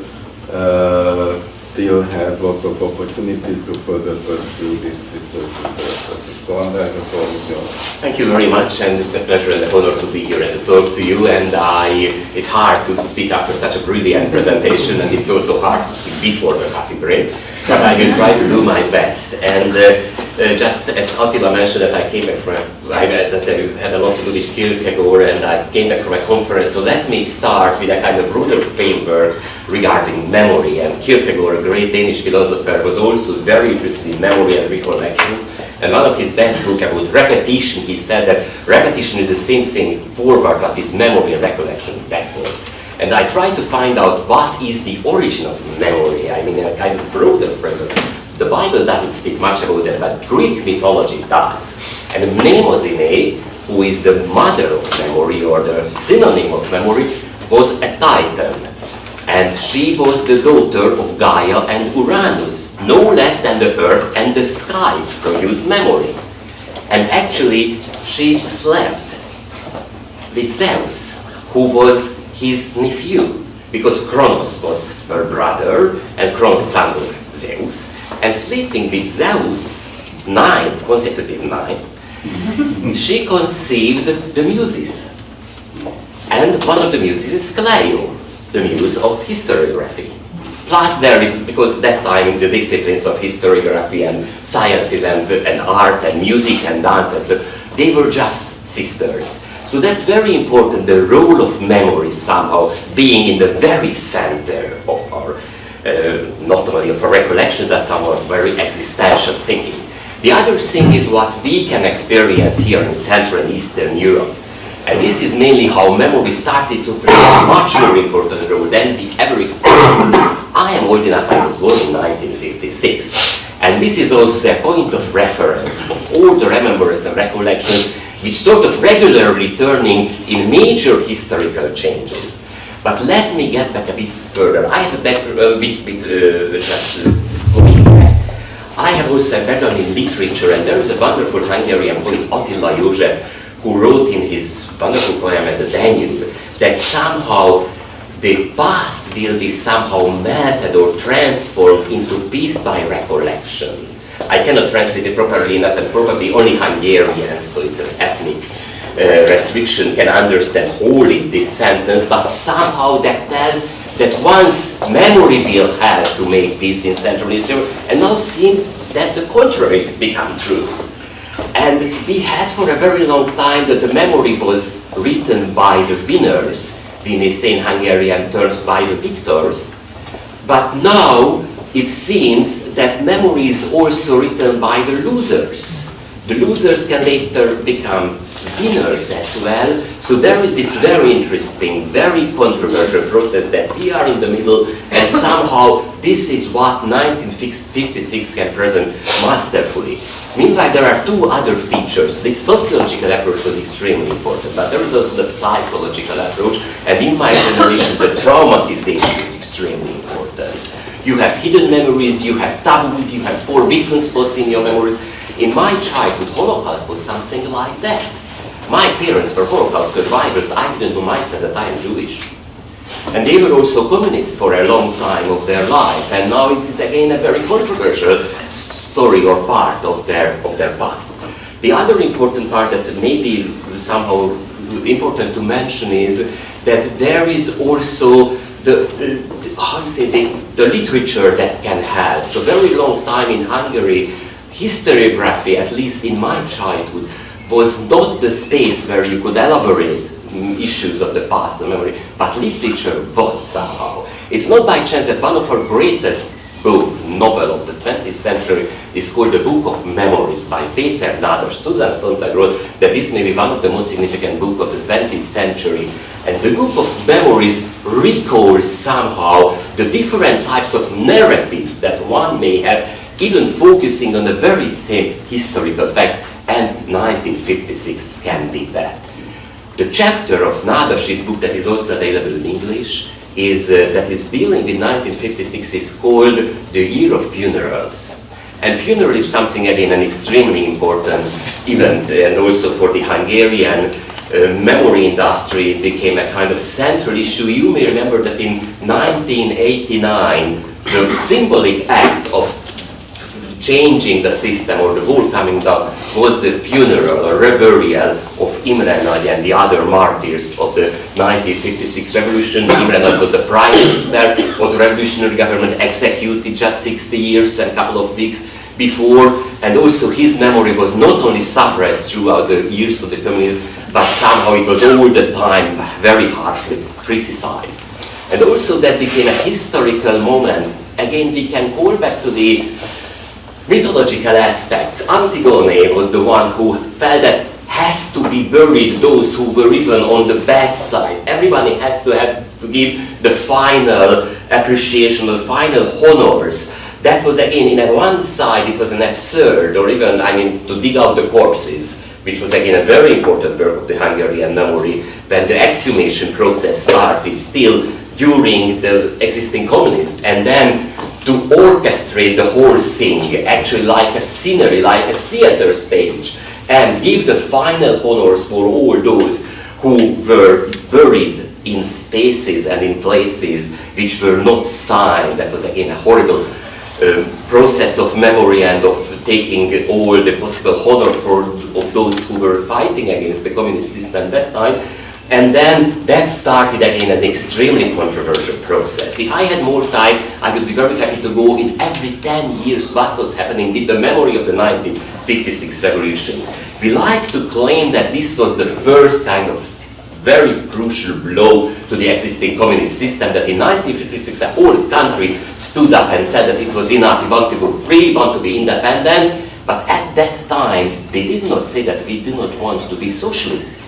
still have lots of opportunity to further pursue this research. So on that, thank you very much, and it's a pleasure and an honor to be here and to talk to you. And it's hard to speak after such a brilliant presentation, and it's also hard to speak before the coffee break. but I will try to do my best. And just as Attila mentioned that I came back from, that I had a lot to do with Kierkegaard, and I came back from a conference, so let me start with a kind of broader framework regarding memory. And Kierkegaard, a great Danish philosopher, was also very interested in memory and recollections. And one of his best books about repetition, he said that repetition is the same thing forward, but it's memory and recollection backward. And I tried to find out what is the origin of memory, I mean in a kind of broader framework. The Bible doesn't speak much about that, but Greek mythology does. And Mnemosyne, who is the mother of memory, or the synonym of memory, was a Titan. And she was the daughter of Gaia and Uranus. No less than the earth and the sky produced memory. And actually, she slept with Zeus, who was his nephew, because Kronos was her brother, and Kronos' son was Zeus. And sleeping with Zeus, 9 consecutive nights, she conceived the Muses. And one of the Muses is Clio, the muse of historiography. Plus there is, because that time the disciplines of historiography and sciences and art and music and dance, and so they were just sisters. So that's very important, the role of memory somehow being in the very center of our, not only of our recollection, but somehow very existential thinking. The other thing is what we can experience here in Central and Eastern Europe. And this is mainly how memory started to play a much more important role than we ever expected. I am old enough, I was born in 1956. And this is also a point of reference of all the remembrance and recollections which sort of regularly turning in major historical changes. But let me get back a bit further. I have a background, just going back. I have also a background in literature, and there is a wonderful Hungarian poet, Attila József, who wrote in his wonderful poem at the Danube that somehow the past will be somehow melted or transformed into peace by recollection. I cannot translate it properly enough, and probably only Hungarians, so it's an ethnic restriction, can understand wholly this sentence, but somehow that tells that once memory will help to make peace in Central Eastern Europe, and now seems that the contrary become true. And we had for a very long time that the memory was written by the winners, we may say in Hungarian terms by the victors, but now it seems that memory is also written by the losers. The losers can later become winners as well. So there is this very interesting, very controversial process that we are in the middle, and somehow this is what 1956 can present masterfully. Meanwhile, there are two other features. This sociological approach was extremely important, but there is also the psychological approach, and in my generation, the traumatization is extremely important. You have hidden memories, you have taboos, you have forbidden spots in your memories. In my childhood, Holocaust was something like that. My parents were Holocaust survivors. I didn't know myself that I am Jewish. And they were also communists for a long time of their life. And now it is again a very controversial story or part of their past. The other important part that may be somehow important to mention is that there is also the literature that can help. So very long time in Hungary, historiography, at least in my childhood, was not the space where you could elaborate issues of the past and memory, but literature was somehow. It's not by chance that one of our greatest novel of the 20th century is called The Book of Memories by Peter Nádas. Susan Sontag wrote that this may be one of the most significant books of the 20th century. And the Book of Memories recalls somehow the different types of narratives that one may have, even focusing on the very same historical facts, and 1956 can be that. The chapter of Nádas's book that is also available in English that is dealing with 1956 is called The Year of Funerals. And funeral is something, again, an extremely important event, and also for the Hungarian memory industry it became a kind of central issue. You may remember that in 1989, the symbolic act of changing the system or the wall coming down was the funeral or reburial of Imre Nagy and the other martyrs of the 1956 revolution. Imre Nagy was the prime minister of the revolutionary government, executed just 60 years and a couple of weeks before, and also his memory was not only suppressed throughout the years of the communism, but somehow it was all the time very harshly criticized. And also that became a historical moment. Again, we can call back to the mythological aspects. Antigone was the one who felt that has to be buried those who were even on the bad side. Everybody has to have to give the final appreciation, the final honors. That was again, in one side, it was an absurd, or even, I mean, to dig out the corpses, which was again a very important work of the Hungarian memory, when the exhumation process started still during the existing communists, and then to orchestrate the whole thing, actually like a scenery, like a theater stage, and give the final honors for all those who were buried in spaces and in places which were not signed. That was again a horrible process of memory and of taking all the possible honor of those who were fighting against the communist system at that time. And then that started again an extremely controversial process. If I had more time, I would be very happy to go in every 10 years what was happening with the memory of the 1956 revolution. We like to claim that this was the first kind of very crucial blow to the existing communist system, that in 1956 the whole country stood up and said that it was enough, we want to go free, we want to be independent. But at that time, they did not say that we do not want to be socialist.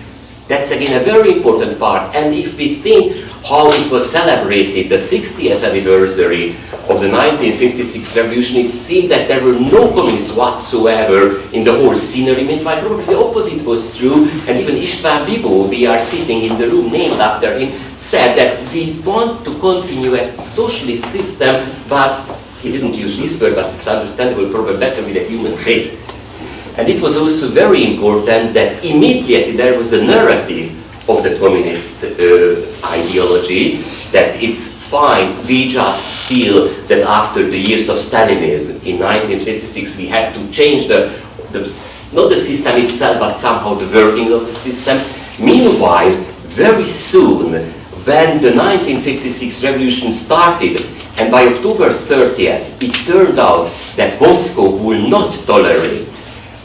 That's again a very important part. And if we think how it was celebrated, the 60th anniversary of the 1956 revolution, it seemed that there were no communists whatsoever in the whole scenery. Meanwhile, probably the opposite was true. And even István Bibó, we are sitting in the room named after him, said that we want to continue a socialist system, but he didn't use this word, but it's understandable, probably better with a human race. And it was also very important that immediately there was the narrative of the communist ideology that it's fine, we just feel that after the years of Stalinism in 1956 we had to change not the system itself, but somehow the working of the system. Meanwhile, very soon, when the 1956 revolution started, and by October 30th, it turned out that Moscow will not tolerate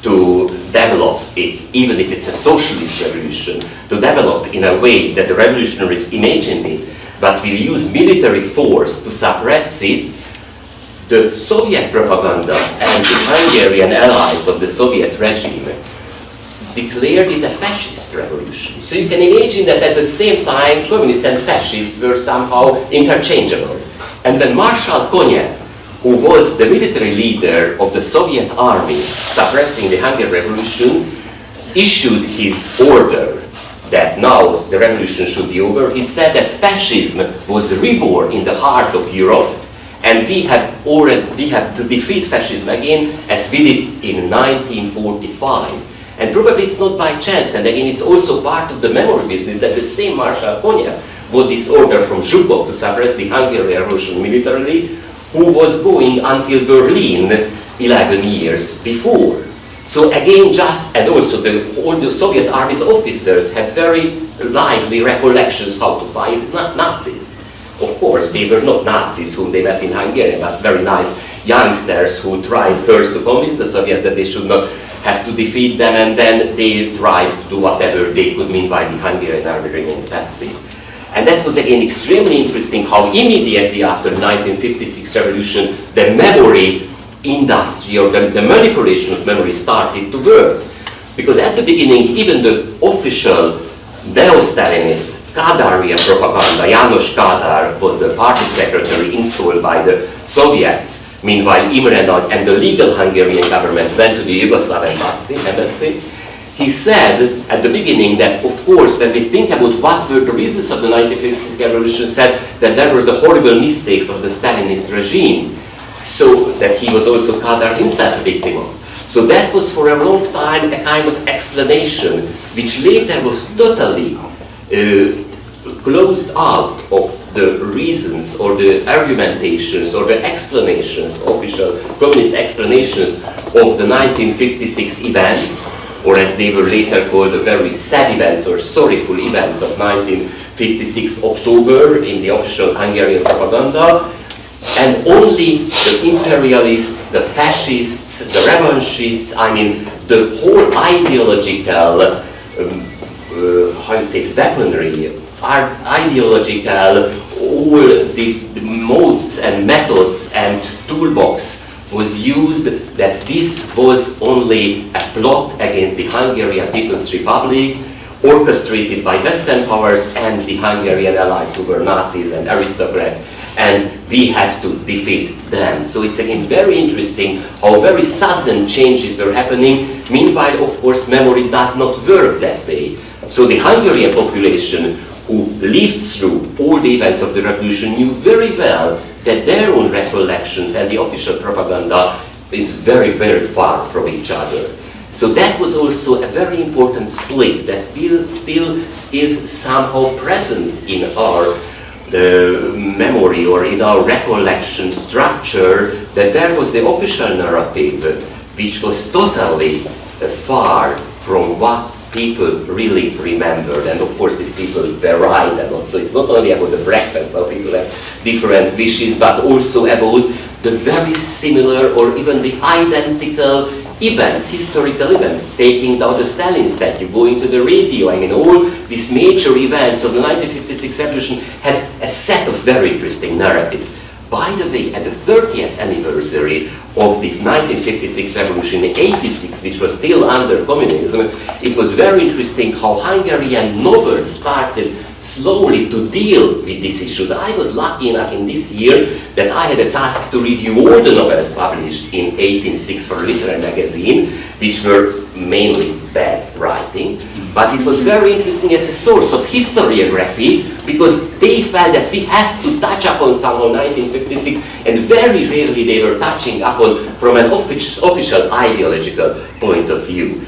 to develop it, even if it's a socialist revolution, to develop in a way that the revolutionaries imagined it, but will use military force to suppress it. The Soviet propaganda and the Hungarian allies of the Soviet regime declared it a fascist revolution. So you can imagine that at the same time, communists and fascists were somehow interchangeable. And when Marshal Konyev, who was the military leader of the Soviet army suppressing the Hungarian Revolution, issued his order that now the revolution should be over, he said that fascism was reborn in the heart of Europe, and we have to defeat fascism again as we did in 1945. And probably it's not by chance, and again it's also part of the memory business, that the same Marshal Konyev got this order from Zhukov to suppress the Hungarian Revolution militarily, who was going until Berlin 11 years before. So again, and also all the Soviet army's officers had very lively recollections how to fight Nazis. Of course, they were not Nazis whom they met in Hungary, but very nice youngsters who tried first to convince the Soviets that they should not have to defeat them, and then they tried to do whatever they could, meanwhile the Hungarian army remained passive. And that was again extremely interesting how immediately after the 1956 revolution, the memory industry or the manipulation of memory started to work. Because at the beginning, even the official neo-Stalinist Kadarian propaganda, János Kádár was the party secretary installed by the Soviets. Meanwhile, Imre Nagy and the legal Hungarian government went to the Yugoslav embassy. He said at the beginning that, of course, when we think about what were the reasons of the 1956 revolution, said that there were the horrible mistakes of the Stalinist regime, so that he was also Kádár himself a victim of. So that was for a long time a kind of explanation, which later was totally closed out of the reasons or the argumentations or the explanations, official communist explanations of the 1956 events, or as they were later called, the very sad events or sorrowful events of 1956 October in the official Hungarian propaganda, and only the imperialists, the fascists, the revanchists, I mean the whole ideological, how you say, weaponry, ideological, all the modes and methods and toolbox was used, that this was only a plot against the Hungarian People's Republic, orchestrated by Western powers and the Hungarian allies who were Nazis and aristocrats, and we had to defeat them. So it's again very interesting how very sudden changes were happening. Meanwhile, of course, memory does not work that way. So the Hungarian population who lived through all the events of the revolution knew very well that their own recollections and the official propaganda is very, very far from each other. So that was also a very important split that still is somehow present in our memory or in our recollection structure, that there was the official narrative which was totally far from what people really remembered. And of course these people varied a lot. So it's not only about the breakfast, how people have different wishes, but also about the very similar or even the identical events, historical events, taking down the Stalin statue, going to the radio. I mean, all these major events of the 1956 revolution has a set of very interesting narratives. By the way, at the 30th anniversary of the 1956 revolution in 86, which was still under communism, it was very interesting how Hungarian novels started slowly to deal with these issues. I was lucky enough in this year that I had a task to review all the novels published in 1806 for a literary magazine, which were mainly bad writing. But it was very interesting as a source of historiography, because they felt that we have to touch upon somehow 1956, and very rarely they were touching upon from an official ideological point of view.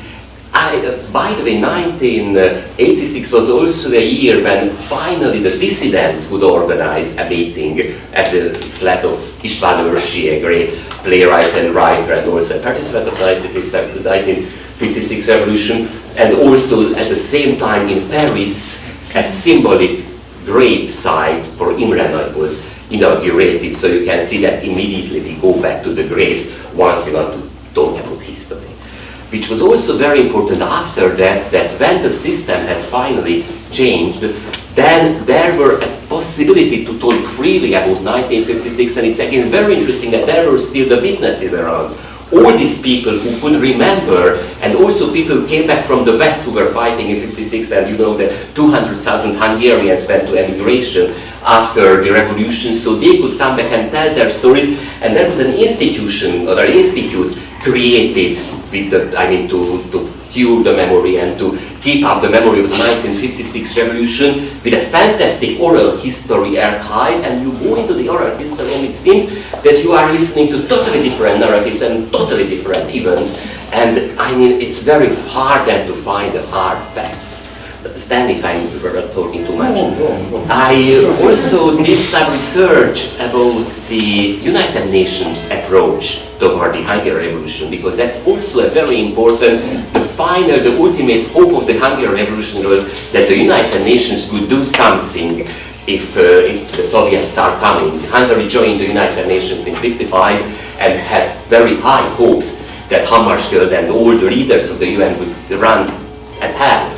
By the way, 1986 was also a year when finally the dissidents could organize a meeting at the flat of István Őrsi, a great playwright and writer, and also a participant of the 1956 revolution, and also at the same time in Paris, a symbolic grave site for Imre Nagy was inaugurated. So you can see that immediately we go back to the graves once we want to talk about history. Which was also very important after that, that when the system has finally changed, then there were a possibility to talk freely about 1956, and it's again very interesting that there were still the witnesses around. All these people who could remember, and also people came back from the West who were fighting in 56, and you know that 200,000 Hungarians went to emigration after the revolution, so they could come back and tell their stories, and there was an institution, or an institute created with the, to cure the memory and to keep up the memory of the 1956 revolution with a fantastic oral history archive, and you go into the oral history and it seems that you are listening to totally different narratives and totally different events, and I mean it's very hard then to find the hard facts. Stand if I'm talking too much. I also did some research about the United Nations approach toward the Hungarian Revolution, because that's also a very important, the ultimate hope of the Hungarian Revolution was that the United Nations would do something if the Soviets are coming. Hungary joined the United Nations in 1955 and had very high hopes that Hammarskjöld and all the leaders of the UN would run at hell.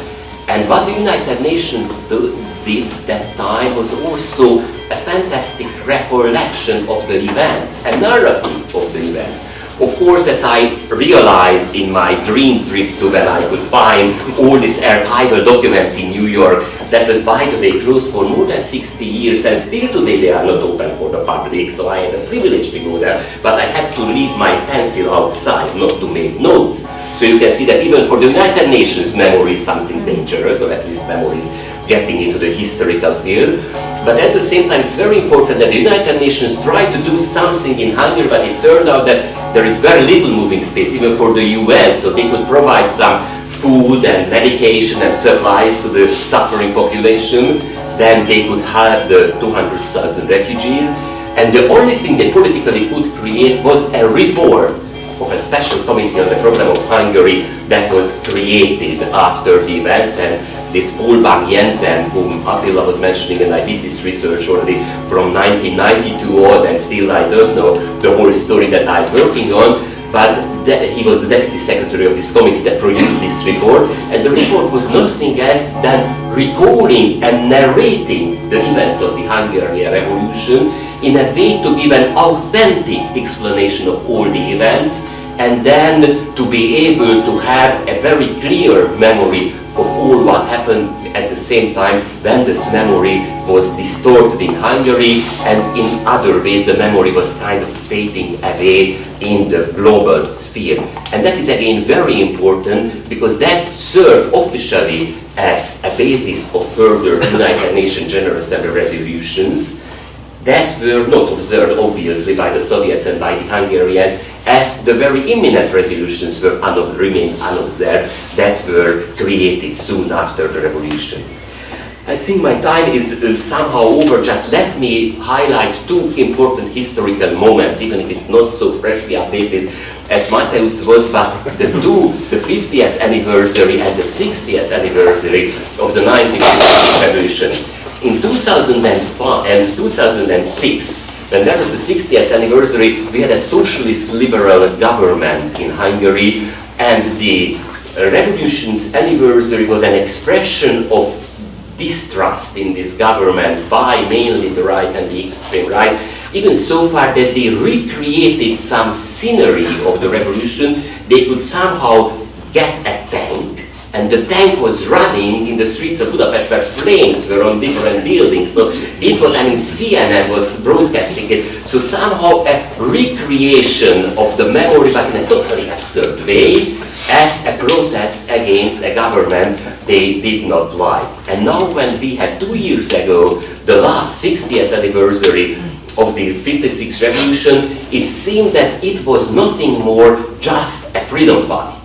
And what the United Nations did that time was also a fantastic recollection of the events, a narrative of the events. Of course, as I realized in my dream trip to when I could find all these archival documents in New York, that was, by the way, closed for more than 60 years, and still today they are not open for the public, so I had the privilege to go there, but I had to leave my pencil outside, not to make notes. So you can see that even for the United Nations, memory is something dangerous, or at least memory is getting into the historical field. But at the same time, it's very important that the United Nations tried to do something in Hungary, but it turned out that there is very little moving space, even for the UN, so they could provide some food and medication and supplies to the suffering population. then they could have the 200,000 refugees, and the only thing they politically could create was a report of a special committee on the problem of Hungary that was created after the events. And this Paul Bang-Jensen, whom Attila was mentioning, and I did this research already from 1992 on, and still I don't know the whole story that I'm working on, but he was the deputy secretary of this committee that produced this report, and the report was nothing else than recalling and narrating the events of the Hungarian Revolution in a way to give an authentic explanation of all the events, and then to be able to have a very clear memory of all what happened at the same time when this memory was distorted in Hungary, and in other ways the memory was kind of fading away in the global sphere. And that is again very important, because that served officially as a basis of further United Nations General Assembly resolutions that were not observed obviously by the Soviets and by the Hungarians, as the very imminent resolutions were remained unobserved that were created soon after the revolution. I think my time is somehow over. Just let me highlight two important historical moments, even if it's not so freshly updated as MATEUSZ was, but the 50th anniversary and the 60th anniversary of the 1956 revolution. In 2005 and 2006, when there was the 60th anniversary, we had a socialist liberal government in Hungary, and the revolution's anniversary was an expression of distrust in this government by mainly the right and the extreme right, even so far that they recreated some scenery of the revolution. They could somehow get a tank, and the tank was running in the streets of Budapest where flames were on different buildings. So it was, I mean, CNN was broadcasting it. So somehow a recreation of the memory, but in a totally absurd way, as a protest against a government they did not like. And now when we had 2 years ago the last 60th anniversary of the 56 revolution, it seemed that it was nothing more just a freedom fight.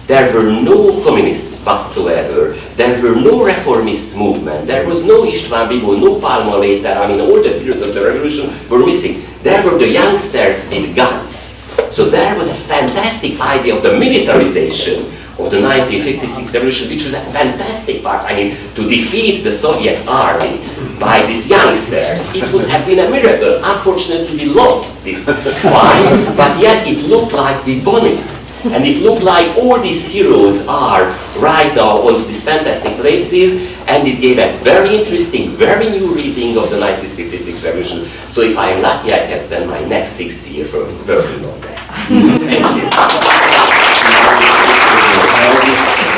There were no communists whatsoever, there were no reformist movement, there was no István Bibó, no Palma later, I mean all the periods of the revolution were missing. There were the youngsters with guns. So there was a fantastic idea of the militarization of the 1956 revolution, which was a fantastic part. I mean, to defeat the Soviet army by these youngsters, it would have been a miracle. Unfortunately, we lost this fight, but yet it looked like we won it. And it looked like all these heroes are right now on these fantastic places, and it gave a very interesting, very new reading of the 1956 revolution. So if I am lucky, I can spend my next 60 years working on that. Thank you.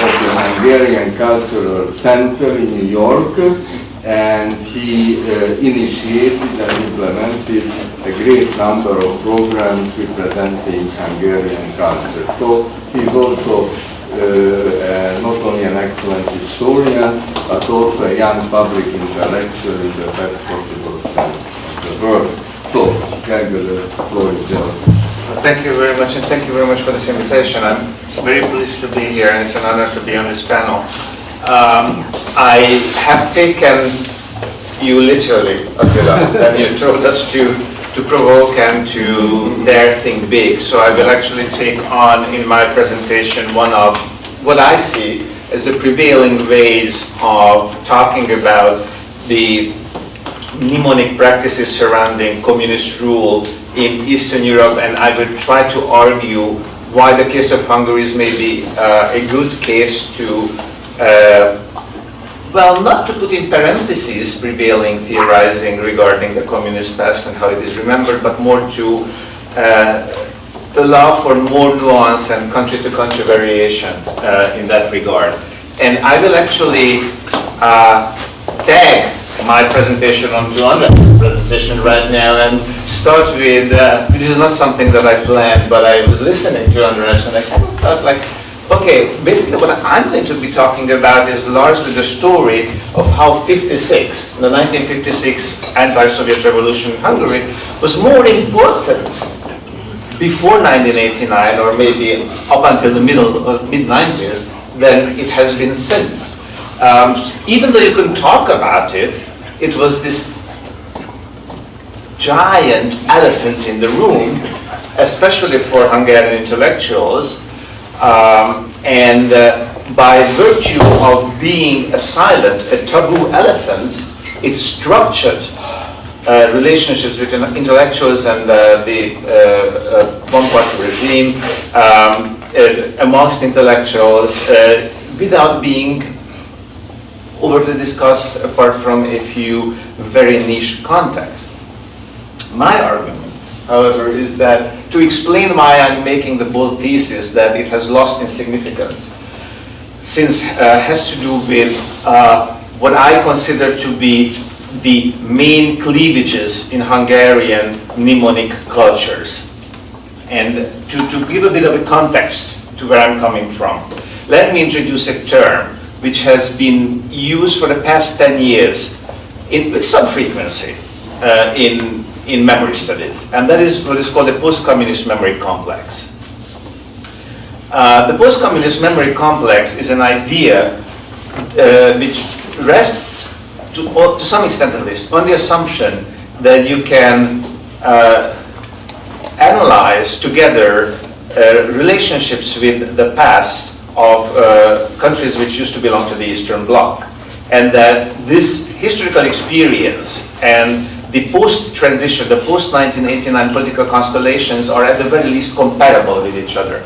Of the Hungarian Cultural Center in New York, and he initiated and implemented a great number of programs representing Hungarian culture. So he's also not only an excellent historian, but also a young public intellectual in the best possible sense of the word. So, Gergely, the floor is yours. Thank you very much, and thank you very much for this invitation. I'm very pleased to be here, and it's an honor to be on this panel. I have taken you literally, Attila, and you told us to provoke and to dare think big. So I will actually take on in my presentation one of what I see as the prevailing ways of talking about the mnemonic practices surrounding communist rule in Eastern Europe, and I will try to argue why the case of Hungary is maybe a good case to, well, not to put in parentheses prevailing theorizing regarding the communist past and how it is remembered, but more to allow for more nuance and country-to-country variation in that regard. And I will actually tag my presentation onto András' presentation right now and start with, this is not something that I planned, but I was listening to András and I kind of thought like, okay, basically what I'm going to be talking about is largely the story of how 56, the 1956 anti-Soviet revolution in Hungary, was more important before 1989 or maybe up until the mid-90s than it has been since. Even though you can talk about it it was this giant elephant in the room, especially for Hungarian intellectuals, and by virtue of being a silent, a taboo elephant, it structured relationships between intellectuals and the one-party regime, amongst intellectuals, without being overtly discussed apart from a few very niche contexts. My argument, however, is that to explain why I'm making the bold thesis that it has lost in significance, since has to do with what I consider to be the main cleavages in Hungarian mnemonic cultures. And to give a bit of a context to where I'm coming from, let me introduce a term which has been used for the past 10 years with some frequency in memory studies, and that is what is called the post-communist memory complex. The post-communist memory complex is an idea which rests, to some extent at least, on the assumption that you can analyze together relationships with the past of countries which used to belong to the Eastern Bloc, and that this historical experience and the post-transition, the post-1989 political constellations are at the very least comparable with each other.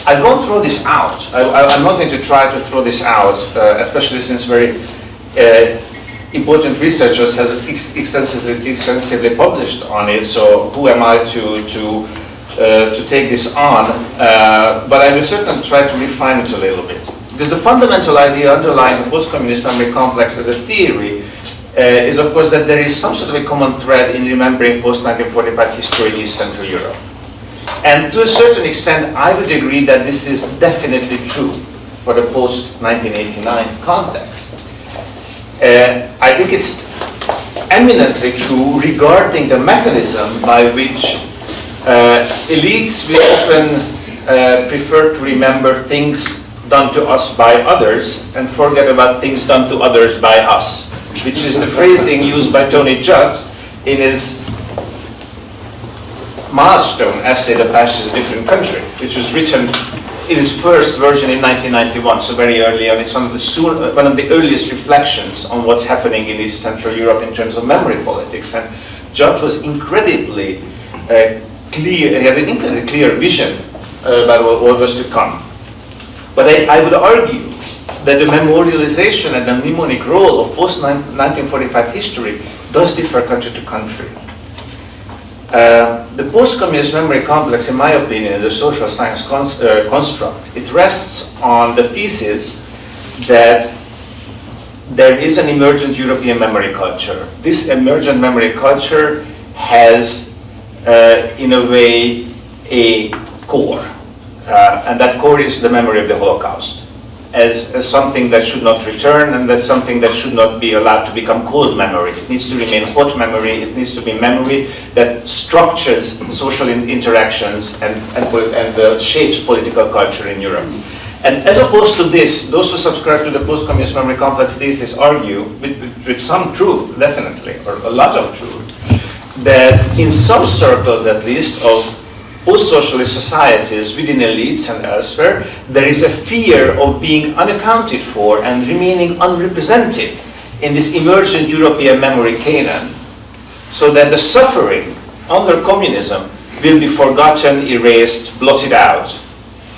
I won't throw this out. I'm not going to try to throw this out, especially since very important researchers have extensively published on it, so who am I to take this on, but I will certainly try to refine it a little bit. Because the fundamental idea underlying the post-communist memory complex as a theory is, of course, that there is some sort of a common thread in remembering post-1945 history in East Central Europe. And to a certain extent, I would agree that this is definitely true for the post-1989 context. I think it's eminently true regarding the mechanism by which elites will often prefer to remember things done to us by others and forget about things done to others by us, which is the phrasing used by Tony Judd in his milestone essay, The Past is a Different Country, which was written in its first version in 1991, so very early on. It's one of the earliest reflections on what's happening in East Central Europe in terms of memory politics. And Judd was incredibly clear, he had an incredibly clear vision about what was to come. But I would argue that the memorialization and the mnemonic role of post-1945 history does differ country to country. The post-communist memory complex, in my opinion, is a social science construct. It rests on the thesis that there is an emergent European memory culture. This emergent memory culture has, in a way, a core. And that core is the memory of the Holocaust as something that should not return, and that's something that should not be allowed to become cold memory. It needs to remain hot memory. It needs to be memory that structures social interactions and shapes political culture in Europe. And as opposed to this, those who subscribe to the post-communist memory complex thesis argue, with some truth, definitely, or a lot of truth, that in some circles at least of post-socialist societies within elites and elsewhere, there is a fear of being unaccounted for and remaining unrepresented in this emergent European memory canon, so that the suffering under communism will be forgotten, erased, blotted out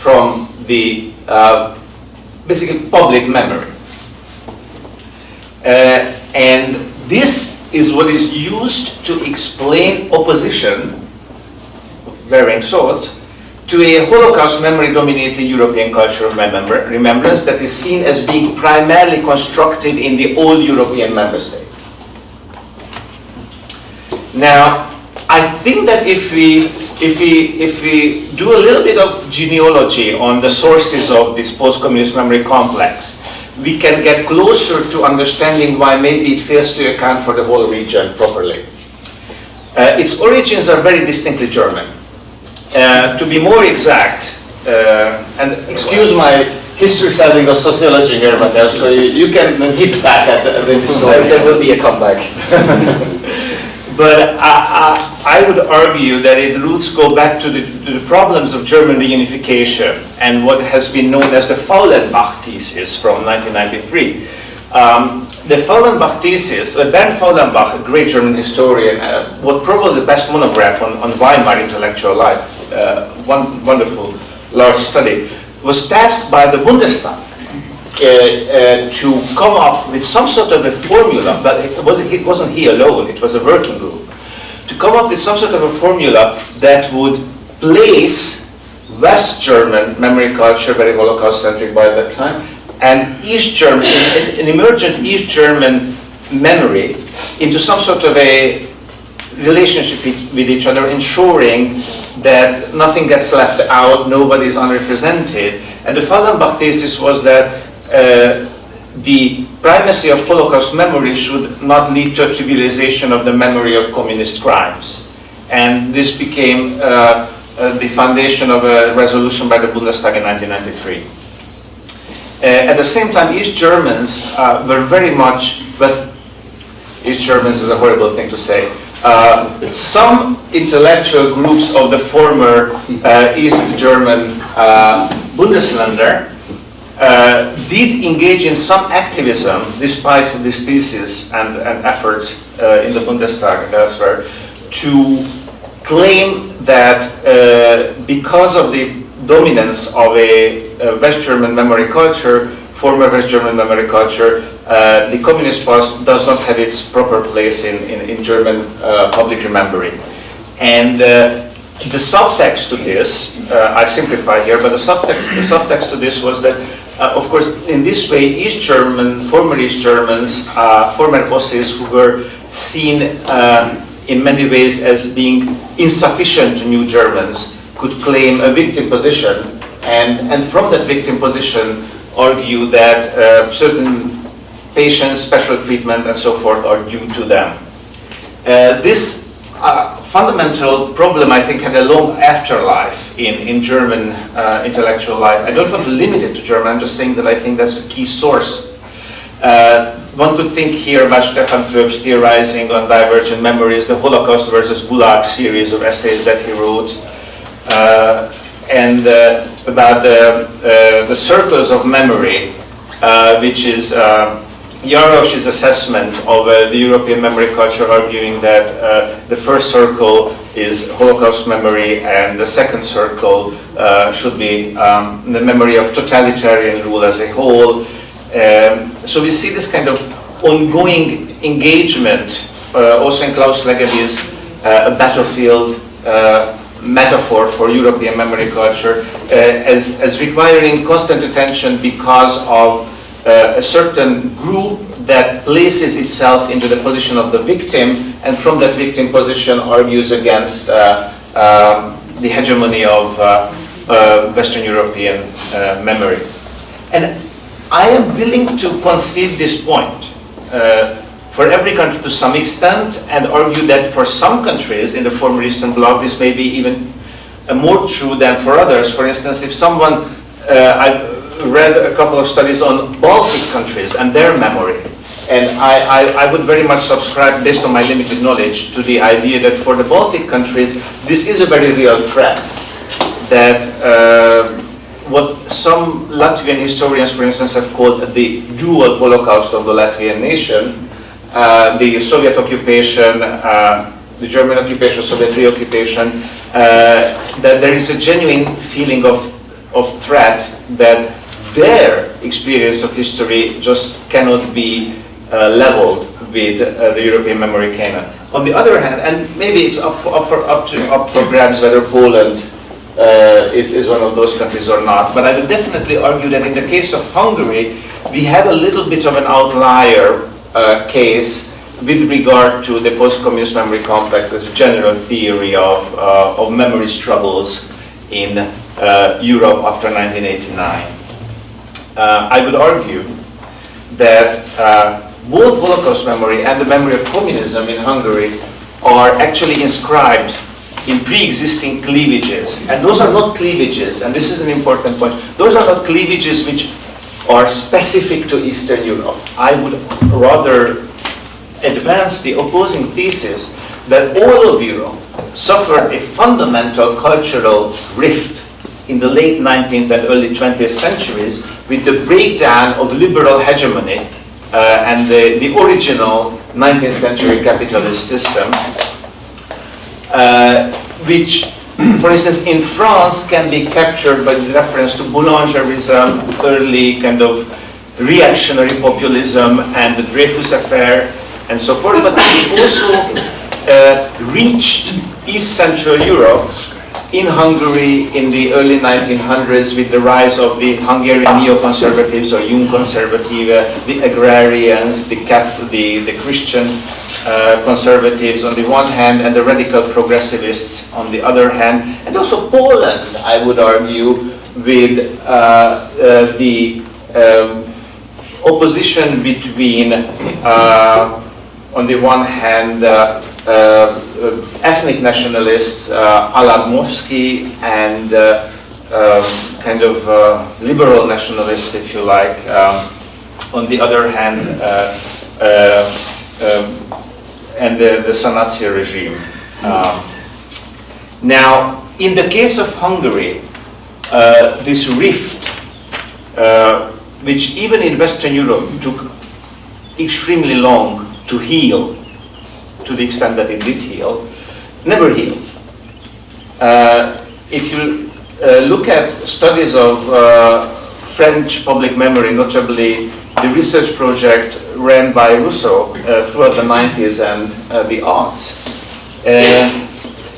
from the basically public memory. And this is what is used to explain opposition varying sorts to a Holocaust memory-dominated European culture of remembrance that is seen as being primarily constructed in the old European member states. Now, I think that if we do a little bit of genealogy on the sources of this post-communist memory complex, we can get closer to understanding why maybe it fails to account for the whole region properly. Its origins are very distinctly German. To be more exact, and excuse my historicizing of sociology here, Mateusz, so you can hit back at the historian. There will be a comeback. But I would argue that its roots go back to the problems of German reunification and what has been known as the Faulenbach thesis from 1993. The Faulenbach thesis, Bernd Faulenbach, a great German historian, was probably the best monograph on Weimar intellectual life, wonderful large study, was tasked by the Bundestag to come up with some sort of a formula, but it wasn't he alone, it was a working group, to come up with some sort of a formula that would place West German memory culture, very Holocaust-centric by that time, and East German, an emergent East German memory into some sort of a relationship with each other, ensuring that nothing gets left out, nobody is unrepresented. And the Faulenbach thesis was that the primacy of Holocaust memory should not lead to a trivialization of the memory of communist crimes. And this became the foundation of a resolution by the Bundestag in 1993. At the same time, East Germans were very much, East Germans is a horrible thing to say, some intellectual groups of the former East German Bundesländer did engage in some activism, despite this thesis and efforts in the Bundestag and elsewhere, to claim that because of the dominance of a West German memory culture, former West German memory culture, the communist past does not have its proper place in German public remembering. And the subtext to this, I simplify here, but the subtext to this was that, of course, in this way, East German, former East Germans, former Ossis who were seen in many ways as being insufficient to new Germans could claim a victim position, and from that victim position argue that certain patients, special treatment and so forth are due to them. This fundamental problem, I think, had a long afterlife in German intellectual life. I don't want to limit it to German, I'm just saying that I think that's a key source. One could think here about Stefan Troep's theorizing on divergent memories, the Holocaust versus Gulag series of essays that he wrote, and about the circles of memory, which is Jarosz's assessment of the European memory culture, arguing that the first circle is Holocaust memory and the second circle should be the memory of totalitarian rule as a whole. So we see this kind of ongoing engagement, also in Klaus Legeby's A Battlefield metaphor for European memory culture, as requiring constant attention because of a certain group that places itself into the position of the victim, and from that victim position argues against the hegemony of Western European memory. And I am willing to concede this point for every country to some extent, and argue that for some countries in the former Eastern Bloc this may be even more true than for others. For instance, if someone, I've read a couple of studies on Baltic countries and their memory, and I would very much subscribe, based on my limited knowledge, to the idea that for the Baltic countries this is a very real threat, that what some Latvian historians, for instance, have called the dual Holocaust of the Latvian nation, the Soviet occupation, the German occupation, Soviet reoccupation, that there is a genuine feeling of threat, that their experience of history just cannot be leveled with the European memory canon. On the other hand, and maybe it's up for grabs whether Poland is one of those countries or not, but I would definitely argue that in the case of Hungary, we have a little bit of an outlier case with regard to the post-communist memory complex as a general theory of memory struggles in Europe after 1989. I would argue that both Holocaust memory and the memory of communism in Hungary are actually inscribed in pre-existing cleavages. And those are not cleavages, and this is an important point, those are not cleavages which are specific to Eastern Europe. I would rather advance the opposing thesis that all of Europe suffered a fundamental cultural rift in the late 19th and early 20th centuries with the breakdown of liberal hegemony and the original 19th century capitalist system, which, for instance, in France can be captured by the reference to boulangerism, early kind of reactionary populism, and the Dreyfus affair, and so forth. But it also reached East Central Europe in Hungary in the early 1900s with the rise of the Hungarian neoconservatives or Jungkonservative, the agrarians, the Christian conservatives on the one hand, and the radical progressivists on the other hand, and also Poland, I would argue, with the opposition between, on the one hand, ethnic nationalists, Aladmowski, and kind of liberal nationalists, if you like, on the other hand, and the Sanacia regime. Now, in the case of Hungary, this rift, which even in Western Europe took extremely long to heal, to the extent that it did heal, never healed. If you look at studies of French public memory, notably the research project ran by Rousseau throughout the 90s and the aughts,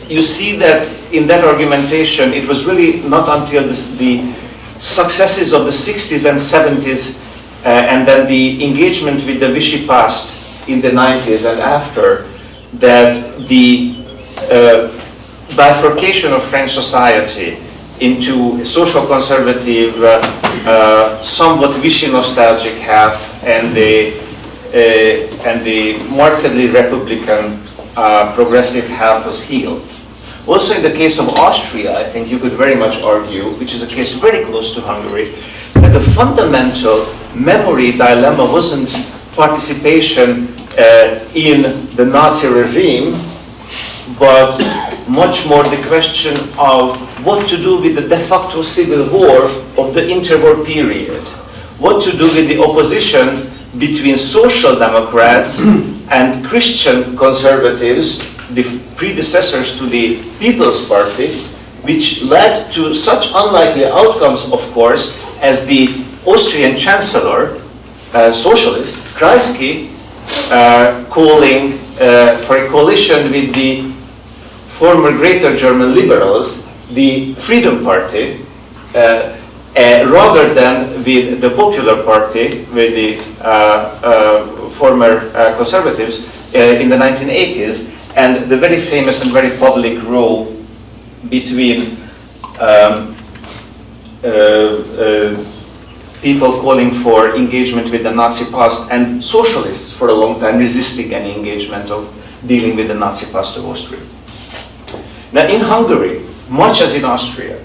you see that in that argumentation, it was really not until the successes of the 60s and 70s and then the engagement with the Vichy past in the 90s and after that the bifurcation of French society into a social conservative, somewhat Vichy nostalgic half and the markedly Republican progressive half was healed. Also in the case of Austria, I think you could very much argue, which is a case very close to Hungary, that the fundamental memory dilemma wasn't participation in the Nazi regime, but much more the question of what to do with the de facto civil war of the interwar period, what to do with the opposition between social democrats and Christian conservatives, the predecessors to the People's Party, which led to such unlikely outcomes, of course, as the Austrian Chancellor, socialist, Kreisky, calling for a coalition with the former Greater German liberals, the Freedom Party, rather than with the Popular Party, with the former conservatives in the 1980s, and the very famous and very public row between people calling for engagement with the Nazi past and socialists for a long time resisting any engagement of dealing with the Nazi past of Austria. Now in Hungary, much as in Austria,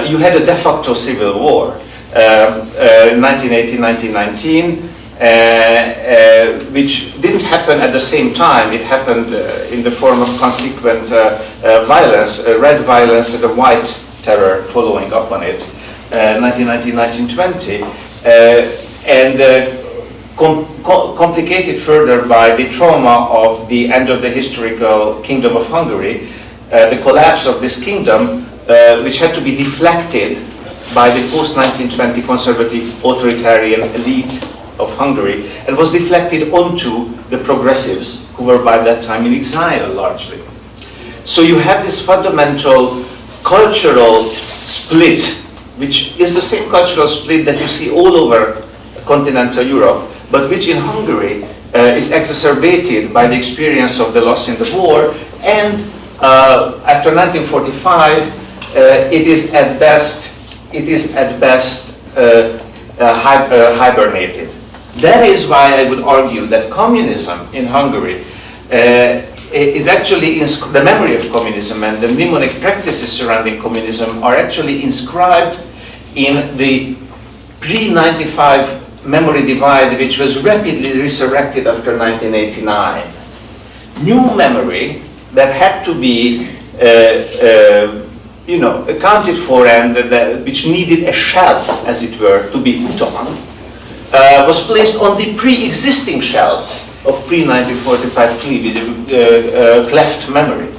you had a de facto civil war, 1918-1919, which didn't happen at the same time. It happened in the form of consequent violence, red violence and a white terror following up on it, 1919-1920, and complicated further by the trauma of the end of the historical Kingdom of Hungary, the collapse of this kingdom, which had to be deflected by the post-1920 conservative authoritarian elite of Hungary, and was deflected onto the progressives, who were by that time in exile largely. So you have this fundamental cultural split, which is the same cultural split that you see all over continental Europe, but which in Hungary is exacerbated by the experience of the loss in the war, and after 1945, it is at best hibernated. That is why I would argue that communism in Hungary is actually the memory of communism and the mnemonic practices surrounding communism are actually inscribed in the pre-95 memory divide, which was rapidly resurrected after 1989. New memory that had to be accounted for and which needed a shelf, as it were, to be put on, was placed on the pre-existing shelves of pre-1945 cleft memory.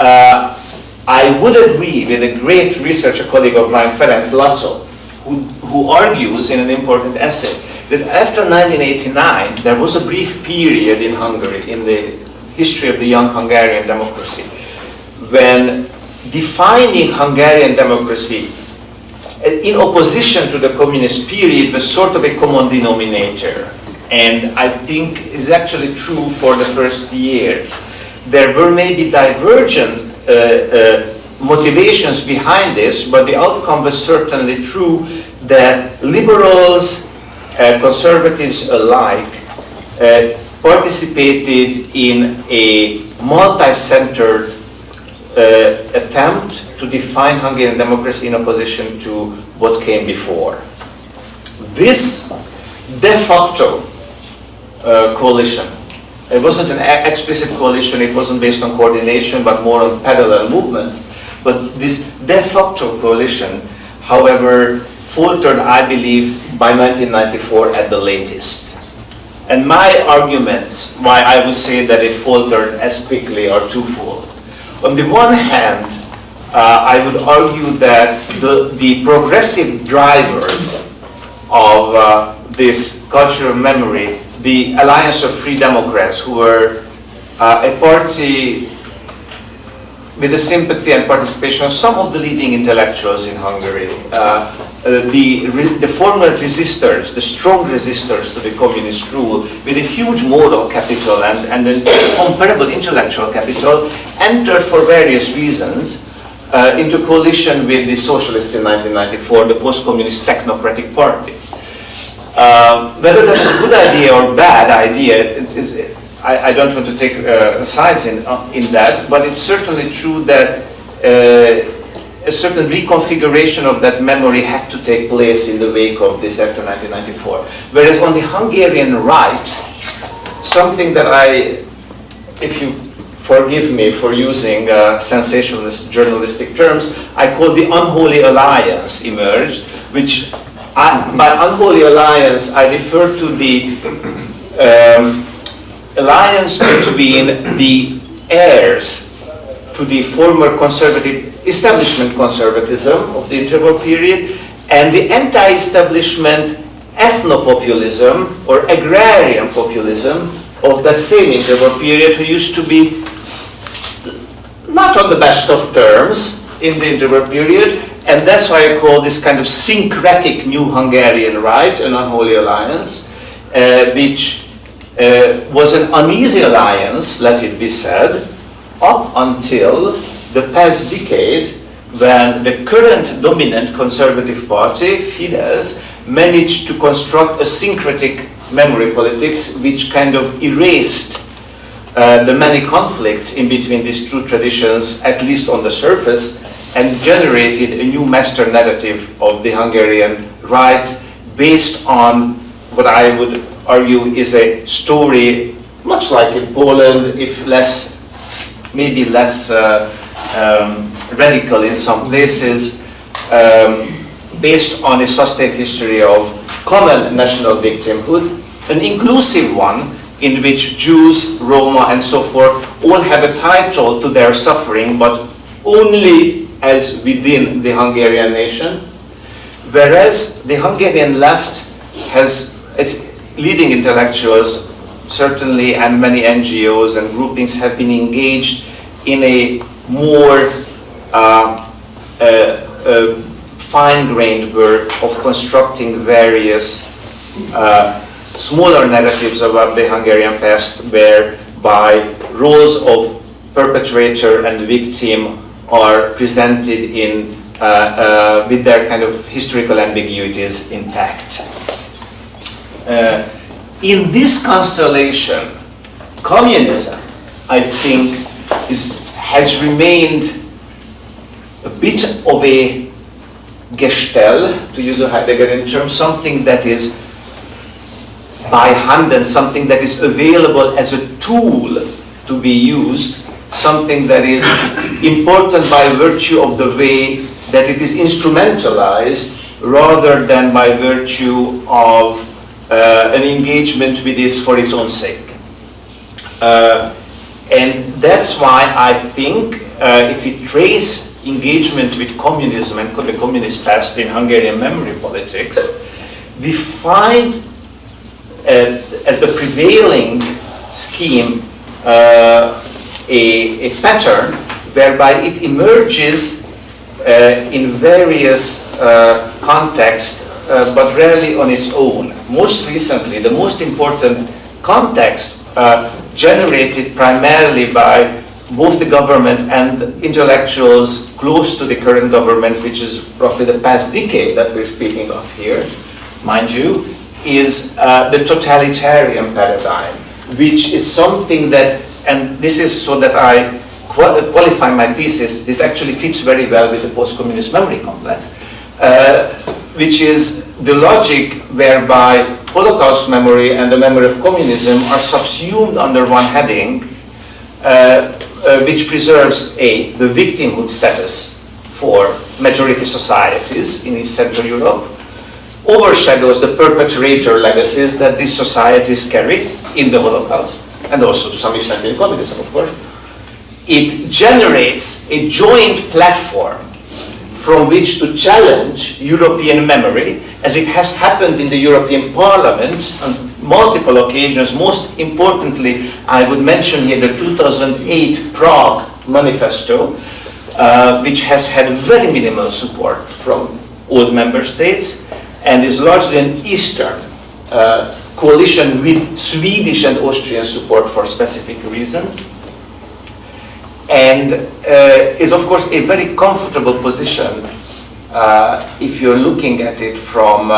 I would agree with a great researcher colleague of mine, Ferenc Lasso, who argues in an important essay that after 1989 there was a brief period in Hungary, in the history of the young Hungarian democracy, when defining Hungarian democracy in opposition to the communist period was sort of a common denominator. And I think is actually true for the first years. There were maybe divergent motivations behind this, but the outcome was certainly true that liberals, conservatives alike, participated in a multi-centered attempt to define Hungarian democracy in opposition to what came before. This de facto coalition, it wasn't an explicit coalition, it wasn't based on coordination but more on parallel movement, but this de facto coalition, however, faltered, I believe, by 1994 at the latest. And my arguments why I would say that it faltered as quickly are twofold. On the one hand, I would argue that the progressive drivers of this culture of memory, the Alliance of Free Democrats, who were a party with the sympathy and participation of some of the leading intellectuals in Hungary, the former resistors, the strong resistors to the communist rule, with a huge moral capital and a comparable intellectual capital, entered for various reasons into coalition with the socialists in 1994, the post-communist technocratic party. Whether that was a good idea or bad idea, I don't want to take sides in that, but it's certainly true that a certain reconfiguration of that memory had to take place in the wake of this after 1994. Whereas on the Hungarian right, something that if you forgive me for using sensationalist journalistic terms, I call the unholy alliance emerged, which by unholy alliance I refer to the alliance between the heirs to the former conservative establishment conservatism of the interwar period and the anti-establishment ethno-populism or agrarian populism of that same interwar period, who used to be not on the best of terms in the interwar period, and that's why I call this kind of syncretic new Hungarian right an unholy alliance, which was an uneasy alliance, let it be said, up until the past decade, when the current dominant conservative party, Fidesz, managed to construct a syncretic memory politics which kind of erased the many conflicts in between these two traditions, at least on the surface, and generated a new master narrative of the Hungarian right based on what I would argue is a story much like in Poland, if less, maybe less radical in some places, based on a sustained history of common national victimhood, an inclusive one in which Jews, Roma, and so forth all have a title to their suffering, but only as within the Hungarian nation, whereas the Hungarian left has its leading intellectuals, certainly, and many NGOs and groupings have been engaged in a more fine-grained work of constructing various smaller narratives about the Hungarian past, whereby roles of perpetrator and victim are presented in with their kind of historical ambiguities intact. In this constellation, communism, I think, has remained a bit of a Gestell, to use a Heideggerian term, something that is by hand and something that is available as a tool to be used, something that is important by virtue of the way that it is instrumentalized rather than by virtue of an engagement with it for its own sake. And that's why I think if we trace engagement with communism and the communist past in Hungarian memory politics, we find as the prevailing scheme a pattern whereby it emerges in various contexts, but rarely on its own. Most recently, the most important context generated primarily by both the government and intellectuals close to the current government, which is roughly the past decade that we're speaking of here, mind you, is the totalitarian paradigm, which is something that, and this is so that I qualify my thesis, this actually fits very well with the post-communist memory complex, which is the logic whereby Holocaust memory and the memory of communism are subsumed under one heading, which preserves the victimhood status for majority societies in East Central Europe, overshadows the perpetrator legacies that these societies carry in the Holocaust, and also to some extent in communism, of course. It generates a joint platform from which to challenge European memory, as it has happened in the European Parliament on multiple occasions. Most importantly, I would mention here the 2008 Prague Manifesto, which has had very minimal support from old member states and is largely an Eastern coalition with Swedish and Austrian support for specific reasons, and is of course a very comfortable position if you're looking at it from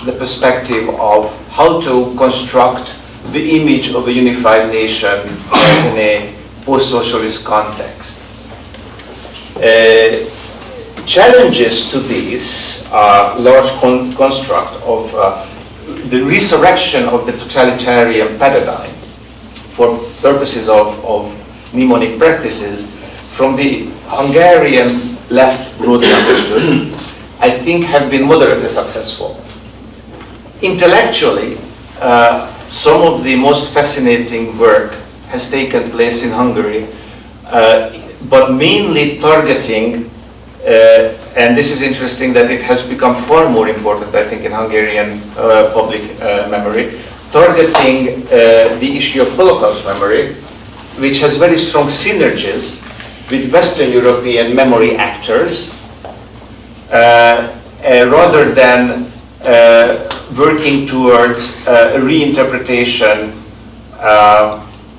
the perspective of how to construct the image of a unified nation in a post-socialist context. Challenges to this large construct of the resurrection of the totalitarian paradigm for purposes of mnemonic practices from the Hungarian left broadly understood, I think have been moderately successful. Intellectually, some of the most fascinating work has taken place in Hungary, but mainly targeting, and this is interesting that it has become far more important, I think, in Hungarian public memory, targeting the issue of Holocaust memory, which has very strong synergies with Western European memory actors, rather than working towards a reinterpretation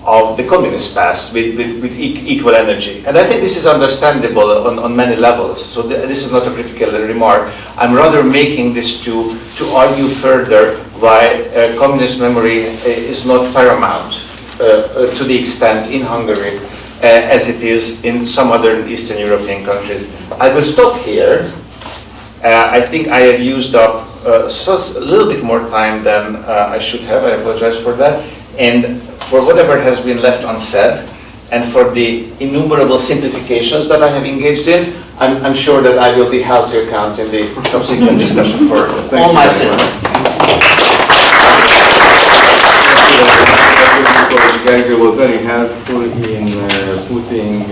of the communist past with equal energy. And I think this is understandable on many levels, so this is not a critical remark. I'm rather making this to argue further why communist memory is not paramount to the extent in Hungary as it is in some other Eastern European countries. I will stop here. I think I have used up a little bit more time than I should have. I apologize for that. And for whatever has been left unsaid, and for the innumerable simplifications that I have engaged in, I'm sure that I will be held to account in the subsequent discussion for all my sins. Gergely was very helpful in putting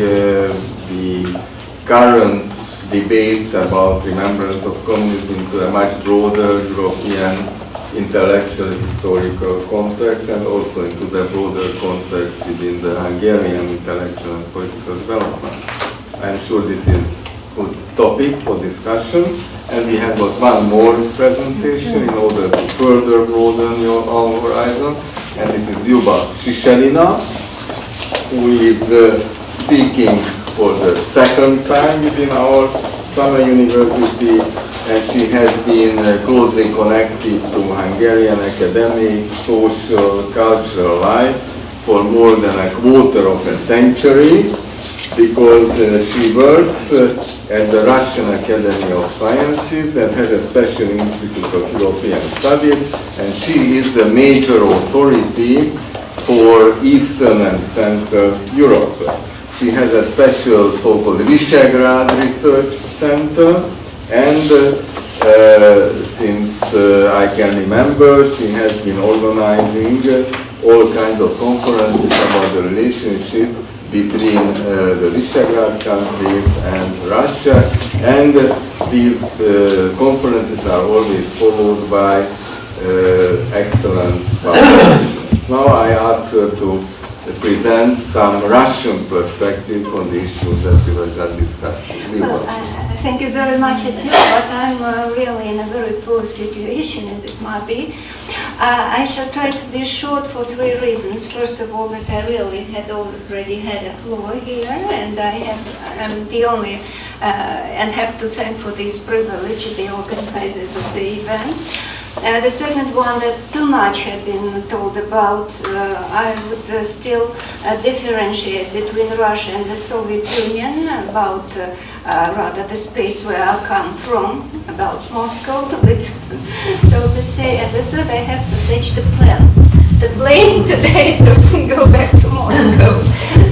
the current debate about remembrance of communism into a much broader European intellectual historical context, and also into the broader context within the Hungarian intellectual and political development. I'm sure this is a good topic for discussion, and we have got one more presentation in order to further broaden our horizon, and this is LYUBOV, who is speaking for the second time within our summer university, and she has been closely connected to Hungarian academic, social, cultural life for more than a quarter of a century, because she works at the Russian Academy of Sciences that has a special institute of European studies, and she is the major authority for Eastern and Central Europe. She has a special so-called Visegrad Research Center, and since I can remember, she has been organizing all kinds of conferences about the relationship between the Visegrad countries and Russia, and these conferences are always followed by excellent publications. Now I ask her to present some Russian perspective on the issues that we were just discussing. Well, thank you very much, Attila, but I'm really in a very poor situation, as it might be. I shall try to be short for three reasons. First of all, that I really had already had a floor here, and I'm the only, and have to thank for this privilege the organizers of the event. The second one, that too much had been told about. I would still differentiate between Russia and the Soviet Union, about rather the space where I come from, about Moscow, so to say. And the third, I have to fetch the plane today to go back to Moscow.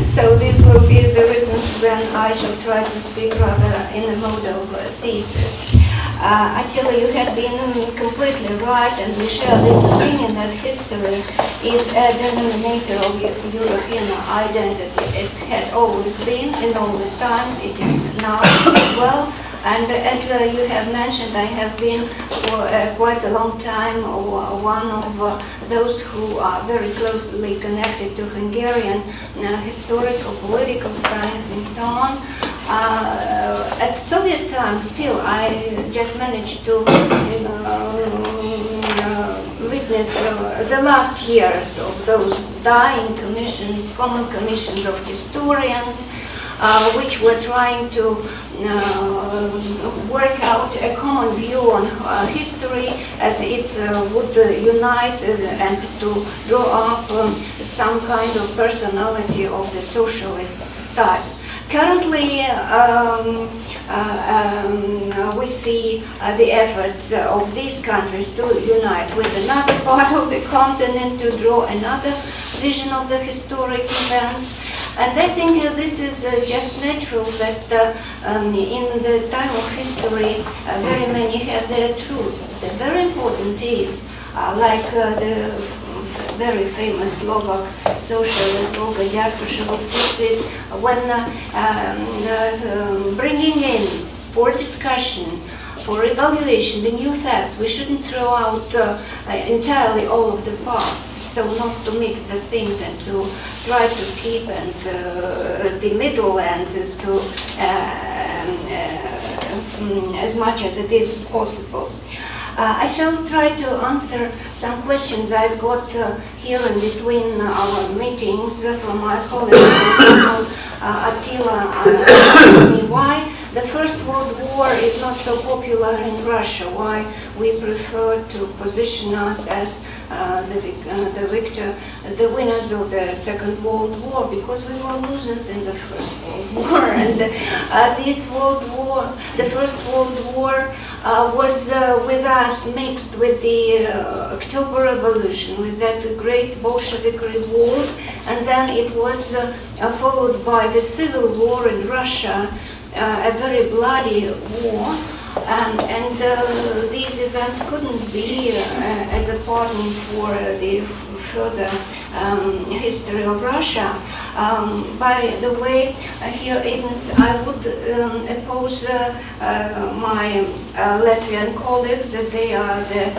So these will be the reasons when I shall try to speak rather in a mode of thesis. Attila, you have been completely right, and we share this opinion that history is a denominator of European identity. It had always been in all the times, it is now as well. And as you have mentioned, I have been for quite a long time one of those who are very closely connected to Hungarian historical, political science and so on. At Soviet times, still, I just managed to witness the last years of those dying commissions, common commissions of historians, which were trying to work out a common view on history as it would unite and to draw up some kind of personality of the socialist type. Currently, we see the efforts of these countries to unite with another part of the continent to draw another vision of the historic events. And I think this is just natural that in the time of history, very many have their truth. The very important is, like the very famous Slovak socialist Olga Yartusheva puts it, when bringing in for discussion, for evaluation, the new facts, we shouldn't throw out entirely all of the past, so not to mix the things and to try to keep and the middle and to as much as it is possible. I shall try to answer some questions I've got here in between our meetings from my colleague, Attila, asked me why the First World War is not so popular in Russia, why we prefer to position us as the victor, the winners of the Second World War, because we were losers in the First World War. And this World War, the First World War, was with us mixed with the October Revolution, with that great Bolshevik revolt, and then it was followed by the Civil War in Russia, a very bloody war. And this event couldn't be as a pardon for the further history of Russia. By the way, here I would oppose my Latvian colleagues that they are the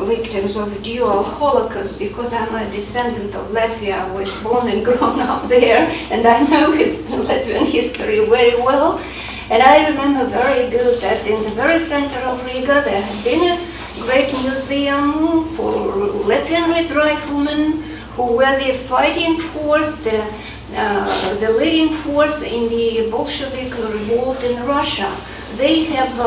victims of dual Holocaust, because I'm a descendant of Latvia. I was born and grown up there, and I know Latvian history very well. And I remember very good that in the very center of Riga there had been a great museum for Latvian Red Riflemen who were the fighting force, the leading force in the Bolshevik revolt in Russia. They have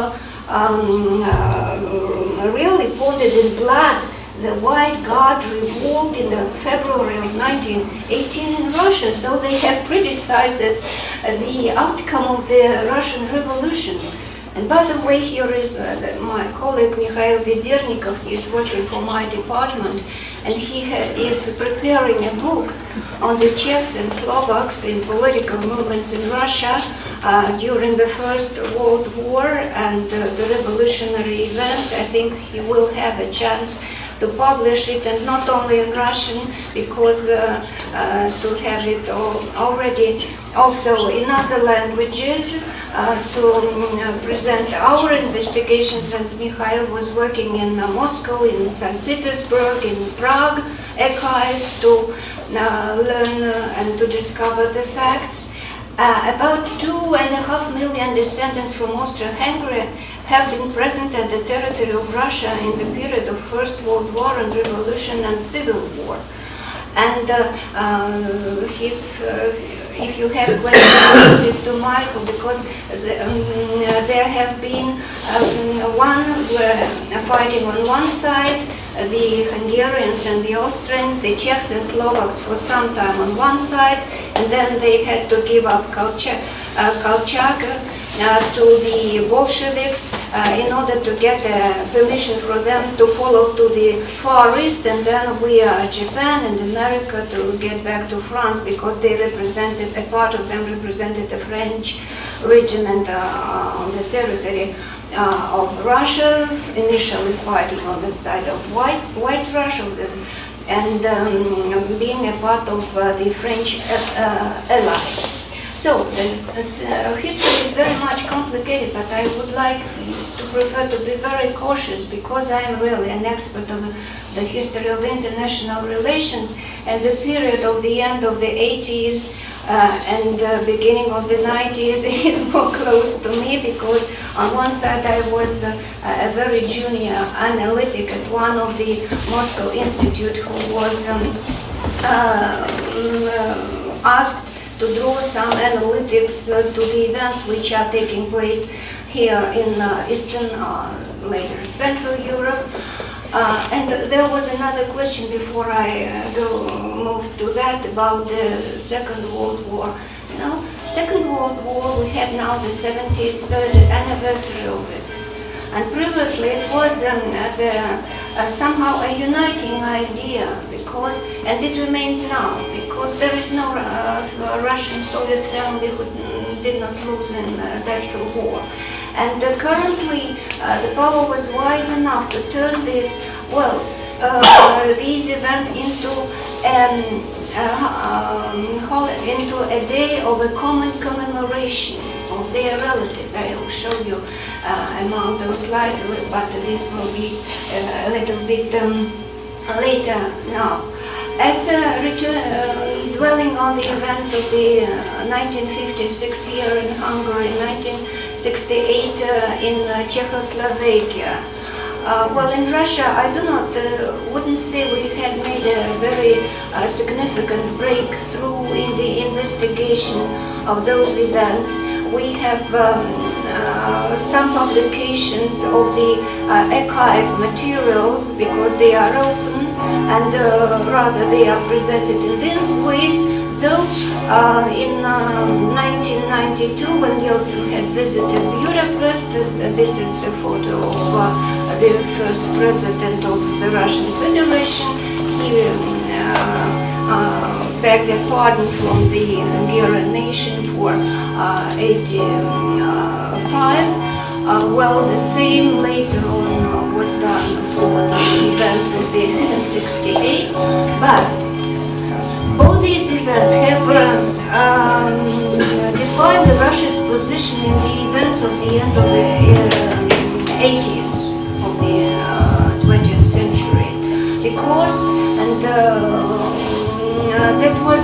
really ponded in blood the White Guard revolt in the February of 1918 in Russia, so they have criticized the outcome of the Russian Revolution. And by the way, here is my colleague Mikhail Vedernikov. He is working for my department, and he is preparing a book on the Czechs and Slovaks in political movements in Russia during the First World War and the revolutionary events. I think he will have a chance to publish it, and not only in Russian, because to have it already also in other languages, to present our investigations. And Mikhail was working in Moscow, in St. Petersburg, in Prague archives to learn and to discover the facts. About 2.5 million descendants from Austria-Hungary have been present at the territory of Russia in the period of First World War and Revolution and Civil War. And if you have questions to Michael, because there have been one fighting on one side, the Hungarians and the Austrians, the Czechs and Slovaks for some time on one side, and then they had to give up Kolchak to the Bolsheviks in order to get permission for them to follow to the Far East, and then Japan and America to get back to France, because they represented, a part of them represented the French regiment on the territory of Russia, initially fighting on the side of White Russia, and being a part of the French allies. So the history is very much complicated, but I would like to prefer to be very cautious, because I am really an expert of the history of international relations, and the period of the end of the 80s and beginning of the 90s is more close to me, because on one side I was a very junior analytic at one of the Moscow Institute who was asked to draw some analytics to the events which are taking place here in Eastern, later Central Europe. And there was another question before I move to that about the Second World War. You know, Second World War, we had now the 73rd anniversary of it. And previously it was somehow a uniting idea, because, and it remains now, because there is no Russian Soviet family who did not lose in that war. And currently the power was wise enough to turn this, these events into a day of a common commemoration of their relatives. I will show you among those slides, but this will be a little bit later now. As dwelling on the events of the 1956 year in Hungary, 1968 in Czechoslovakia. Well, in Russia, I wouldn't say we had made a very significant breakthrough in the investigation of those events. We have some publications of the archive materials, because they are open, and rather they are presented in these ways. Though in 1992, when Yeltsin had visited Budapest, this is the photo of the first president of the Russian Federation. He begged a pardon from the Hungarian nation for 85. Well, the same later on was done for the events of the 68. But all these events have defined Russia's position in the events of the end of the 80s of the 20th century, because, and that was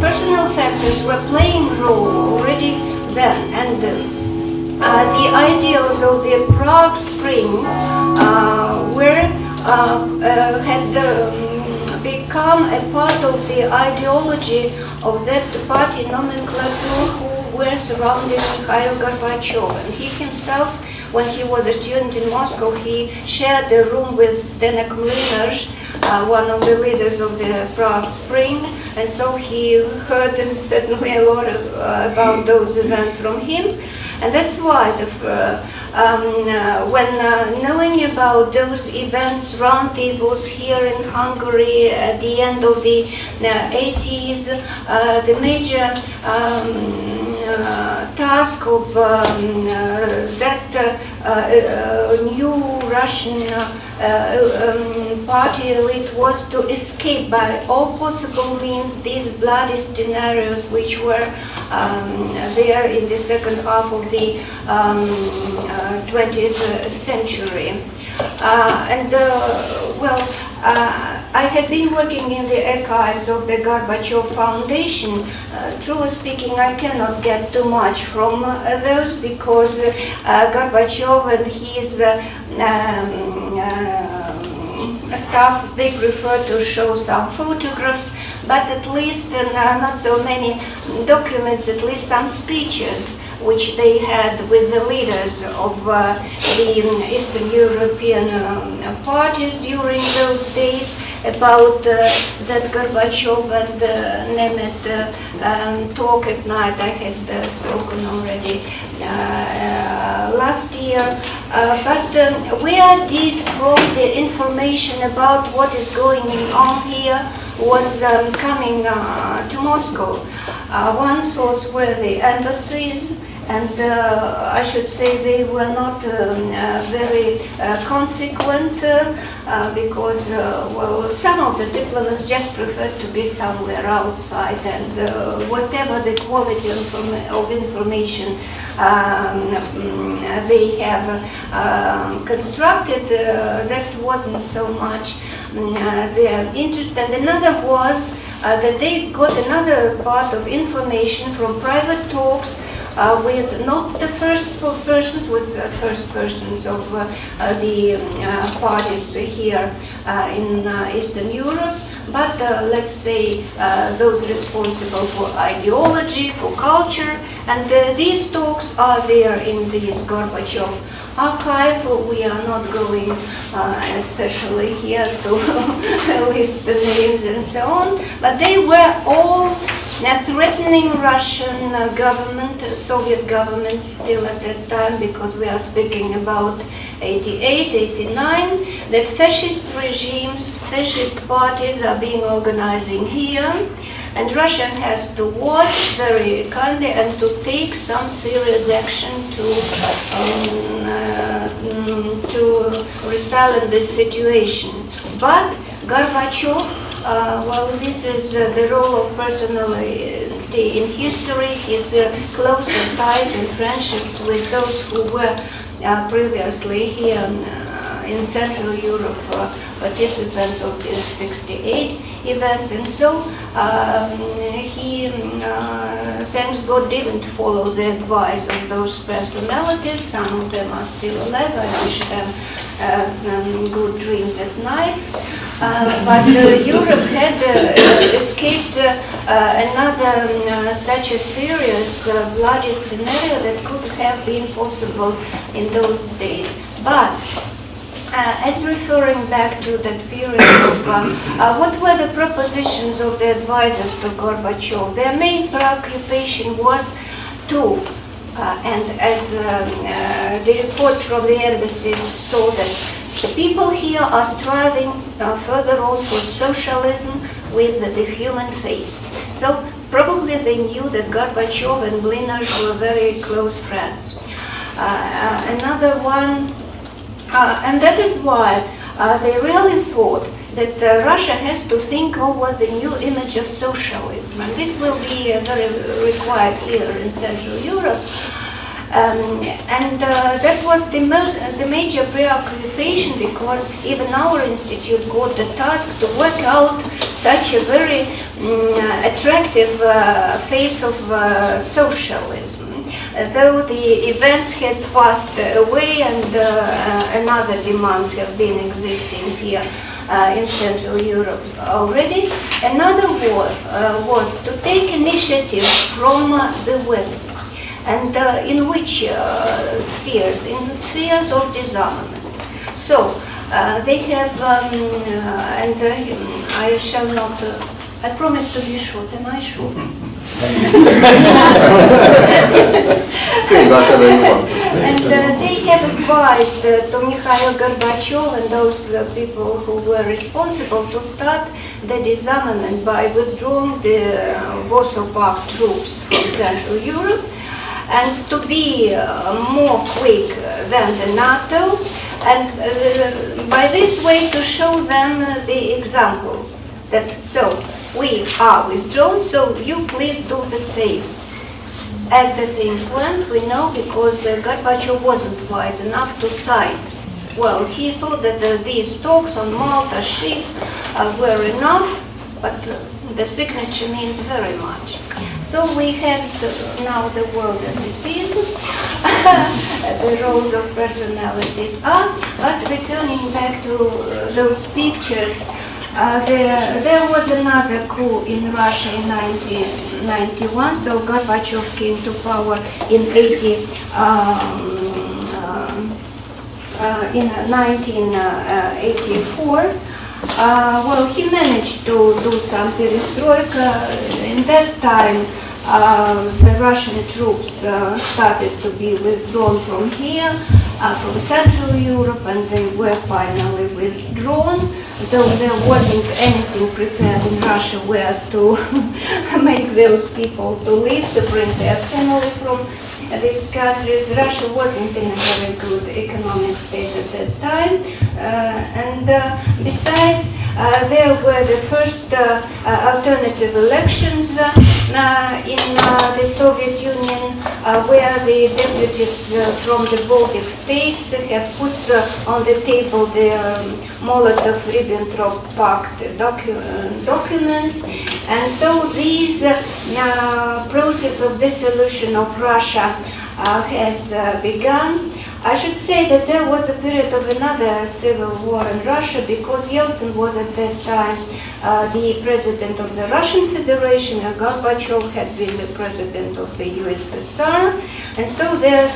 personal factors were playing a role already then, and the ideals of the Prague Spring had become a part of the ideology of that party nomenclature who were surrounding Mikhail Gorbachev, and he himself when he was a student in Moscow, he shared a room with Zdenek Mlynar, one of the leaders of the Prague Spring, and so he heard certainly a lot about those events from him. And that's why when knowing about those events, roundtables here in Hungary at the end of the 80s, the major task of that new Russian party elite was to escape by all possible means these bloody scenarios which were there in the second half of the 20th century. I had been working in the archives of the Gorbachev Foundation. Truly speaking, I cannot get too much from those because Gorbachev and his staff, they prefer to show some photographs, but at least not so many documents, at least some speeches which they had with the leaders of the Eastern European parties during those days about that Gorbachev and Nemeth talk at night. I had spoken already last year. But where did from the information about what is going on here was coming to Moscow? One source were the embassies, and I should say they were not very consequent because, well, some of the diplomats just preferred to be somewhere outside, and whatever the quality of information they have constructed, that wasn't so much their interest. And another was that they got another part of information from private talks with not the first persons, with first persons of the parties here in Eastern Europe, but let's say those responsible for ideology, for culture, and these talks are there in this Gorbachev archive. We are not going especially here to list the names and so on, but they were all threatening Russian government, Soviet government still at that time, because we are speaking about 88, 89, that fascist regimes, fascist parties are being organizing here, and Russia has to watch very kindly and to take some serious action to resilient this situation. But Gorbachev, well, this is the role of personality in history, his closer ties and friendships with those who were previously here in Central Europe, participants of the '68 events, and so he, thanks God, didn't follow the advice of those personalities. Some of them are still alive. I wish them good dreams at nights. But Europe had escaped another such a serious bloody scenario that could have been possible in those days. But as referring back to that period of what were the propositions of the advisors to Gorbachev, their main preoccupation was to, and as the reports from the embassies saw, that the people here are striving further on for socialism with the human face. So probably they knew that Gorbachev and Mlynar were very close friends. Another one, and that is why they really thought that Russia has to think over the new image of socialism, and this will be very required here in Central Europe. That was the major preoccupation, because even our institute got the task to work out such a very attractive face of socialism. Though the events had passed away and another demands have been existing here in Central Europe already, another was to take initiative from the West. And in which spheres? In the spheres of disarmament. So they have, and I shall not, I promise to be short, am I short? Say whatever you want to say. And they have advised to Mikhail Gorbachev and those people who were responsible to start the disarmament by withdrawing the Warsaw Pact troops from Central Europe, and to be more quick than the NATO, and by this way to show them the example that so we are withdrawn, so you please do the same. As the things went, we know because Gorbachev wasn't wise enough to sign. Well, he thought that these talks on Malta ship were enough, but the signature means very much. So we have now the world as it is, the roles of personalities are, but returning back to those pictures, there was another coup in Russia in 1991, so Gorbachev came to power in 1984. Well, he managed to do some perestroika. In that time, the Russian troops started to be withdrawn from here, from Central Europe, and they were finally withdrawn, though there wasn't anything prepared in Russia where to make those people to live, to bring their family from these countries. Russia wasn't in a very good economic state at that time, and besides, there were the first alternative elections in the Soviet Union, where the deputies from the Baltic states have put on the table the Molotov-Ribbentrop Pact documents, and so this process of dissolution of Russia has begun. I should say that there was a period of another civil war in Russia because Yeltsin was at that time the president of the Russian Federation, and Gorbachev had been the president of the USSR, and so there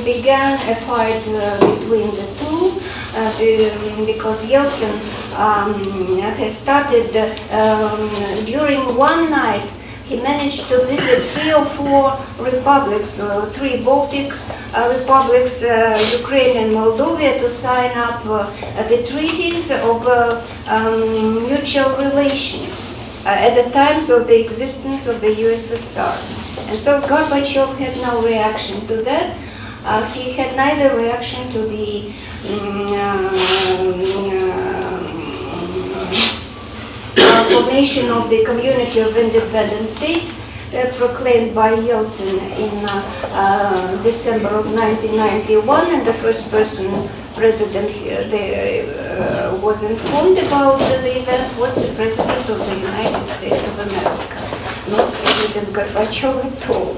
began a fight between the two because Yeltsin has started during one night. He managed to visit 3 or 4 republics, 3 Baltic republics, Ukraine and Moldova, to sign up the treaties of mutual relations at the times of the existence of the USSR. And so Gorbachev had no reaction to that. He had neither reaction to the formation of the Community of Independent State proclaimed by Yeltsin in December of 1991, and the first person president was informed about the event was the President of the United States of America, not President Gorbachev at all.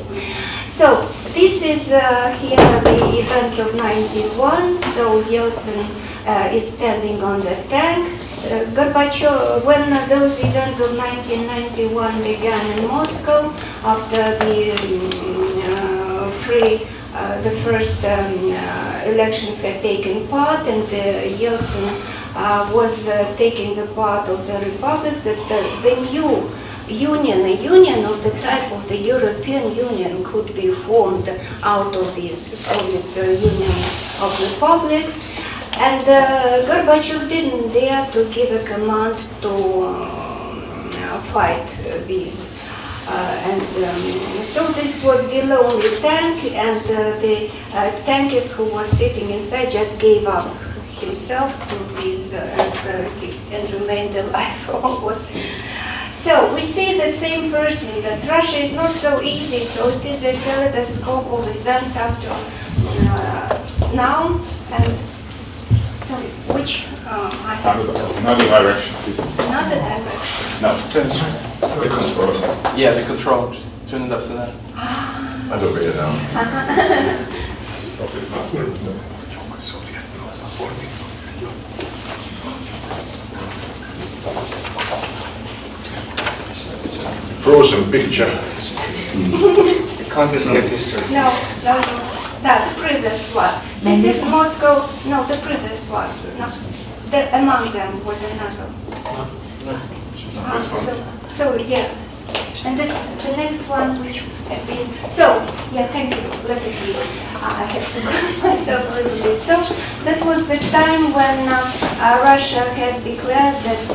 So this is here the events of 91. So Yeltsin is standing on the tank. Gorbachev, when those events of 1991 began in Moscow, after the first elections had taken part, and Yeltsin was taking the part of the republics, that the new union, a union of the type of the European Union, could be formed out of this Soviet Union of republics. And Gorbachev didn't dare to give a command to fight these. So this was the lonely tank, and the tankist who was sitting inside just gave up himself to these and remained alive almost. So we see the same person, that Russia is not so easy, so it is a kaleidoscope of events up to now. And so, which Another direction, please. Another direction. No, the control. Yeah, the control, just turn it upside down. Other way around. Frozen picture. can't escape history. No, that previous one. This is Moscow, no, the previous one. No, among them was another. So yeah. And the next one, which had been, so, yeah, thank you, let it be. I have forgotten myself a little bit. So, that was the time when Russia has declared that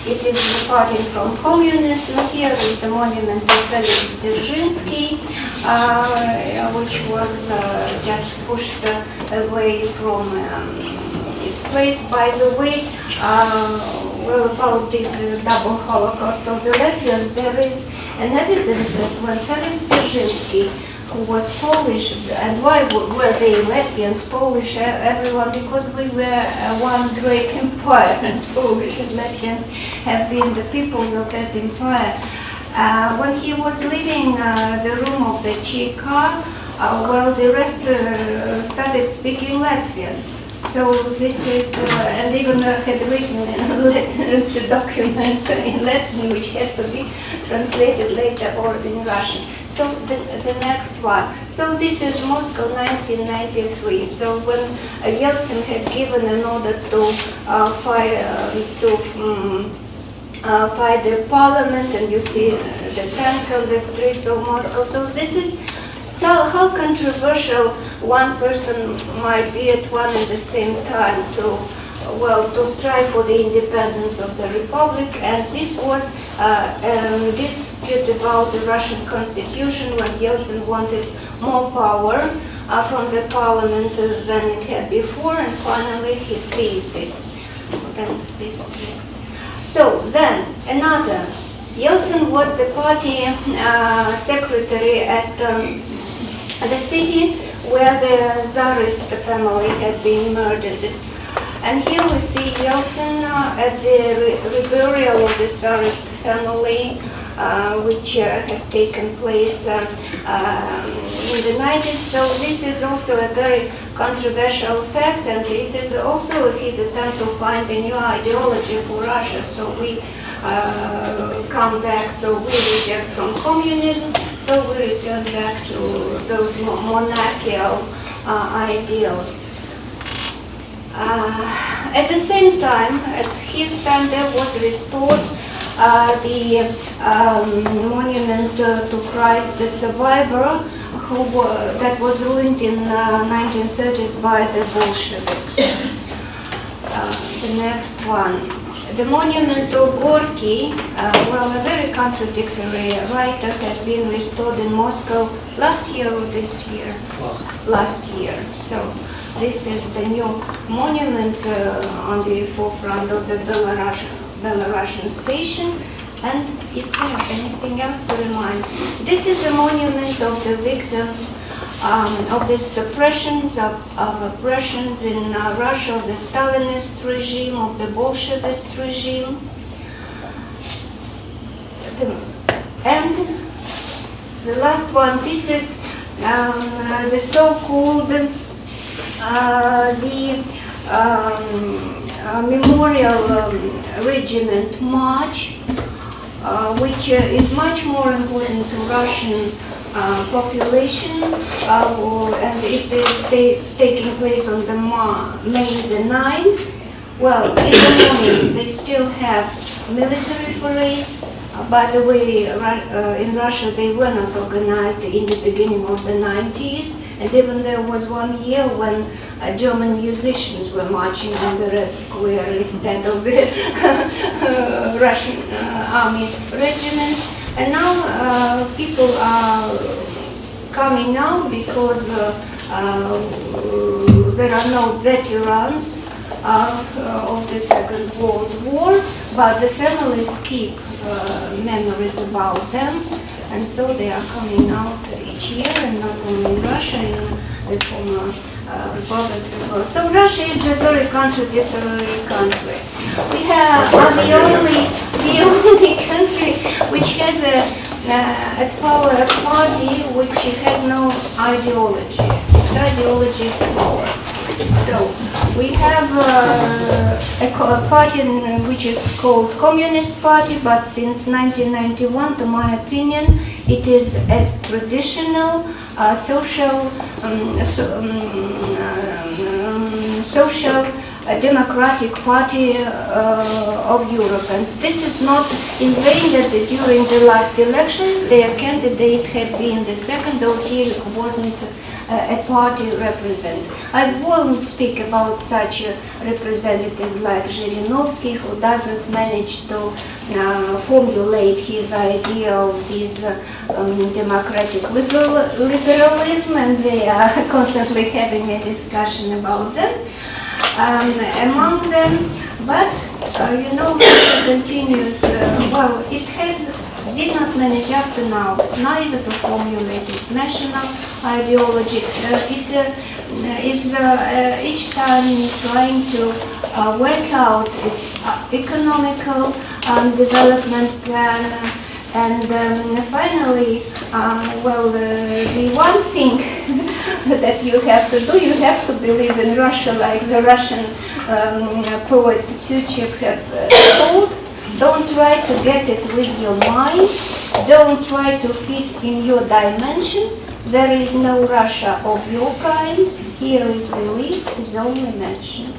it is departing from communism. Here is the monument of Felix Dzerzhinsky, which was just pushed away from its place. By the way, well, about this double Holocaust of the Latvians, there is an evidence that when Felix Dzerzhinsky, who was Polish, and why were they Latvians, Polish, everyone? Because we were one great empire, and Polish and Latvians have been the peoples of that empire. When he was leaving the room of the chief car, well, the rest started speaking Latvian. So this is, and even had written the documents in Latin, which had to be translated later or in Russian. So the next one. So this is Moscow 1993. So when Yeltsin had given an order to fight the parliament, and you see the tanks on the streets of Moscow. So this is so how controversial one person might be at one and the same time to strive for the independence of the republic. And this was a dispute about the Russian constitution when Yeltsin wanted more power from the parliament than it had before, and finally he seized it. Then this next. So then another. Yeltsin was the party secretary at the city where the Tsarist family had been murdered. And here we see Yeltsin at the reburial of the Tsarist family, which has taken place in the 90s. So this is also a very controversial fact, and it is also his attempt to find a new ideology for Russia. So we come back, so we reject from communism, so we return back to those monarchical ideals. At the same time, at his time, there was restored the monument to Christ the Survivor, that was ruined in 1930s by the Bolsheviks. The next one. The monument to Gorky, well, a very contradictory writer, has been restored in Moscow last year or this year? Last year. So this is the new monument on the forefront of the Belarusian station. And is there anything else to remind? This is a monument of the victims of the suppressions of oppressions in Russia, of the Stalinist regime, of the Bolshevist regime. And the last one, this is the so-called Memorial Regiment March, which is much more important to Russian population, and it is taking place on the May the 9th. Well, in the morning they still have military parades. By the way, in Russia they were not organized in the beginning of the 90s, and even there was one year when German musicians were marching on the Red Square instead of the Russian army regiments. And now people are coming out because there are no veterans of the Second World War, but the families keep memories about them, and so they are coming out each year, and not only in Russia, in the former republics as well. So Russia is a very contradictory country. We are the only country which has a party which has no ideology. Its ideology is power. So we have a party which is called Communist Party, but since 1991, to my opinion, it is a traditional social democratic party of Europe. And this is not in vain that during the last elections their candidate had been the second, though he wasn't a party representative. I won't speak about such representatives like Zhirinovsky, who doesn't manage to formulate his idea of this democratic liberalism, and they are constantly having a discussion about them among them. But you know, Russia continues, well, it did not manage up to now neither to formulate its national ideology. It is each time trying to work out its economical development plan. And finally, the one thing that you have to do, you have to believe in Russia, like the Russian poet Turgenev told. Don't try to get it with your mind. Don't try to fit in your dimension. There is no Russia of your kind. Here is belief, is only mentioned.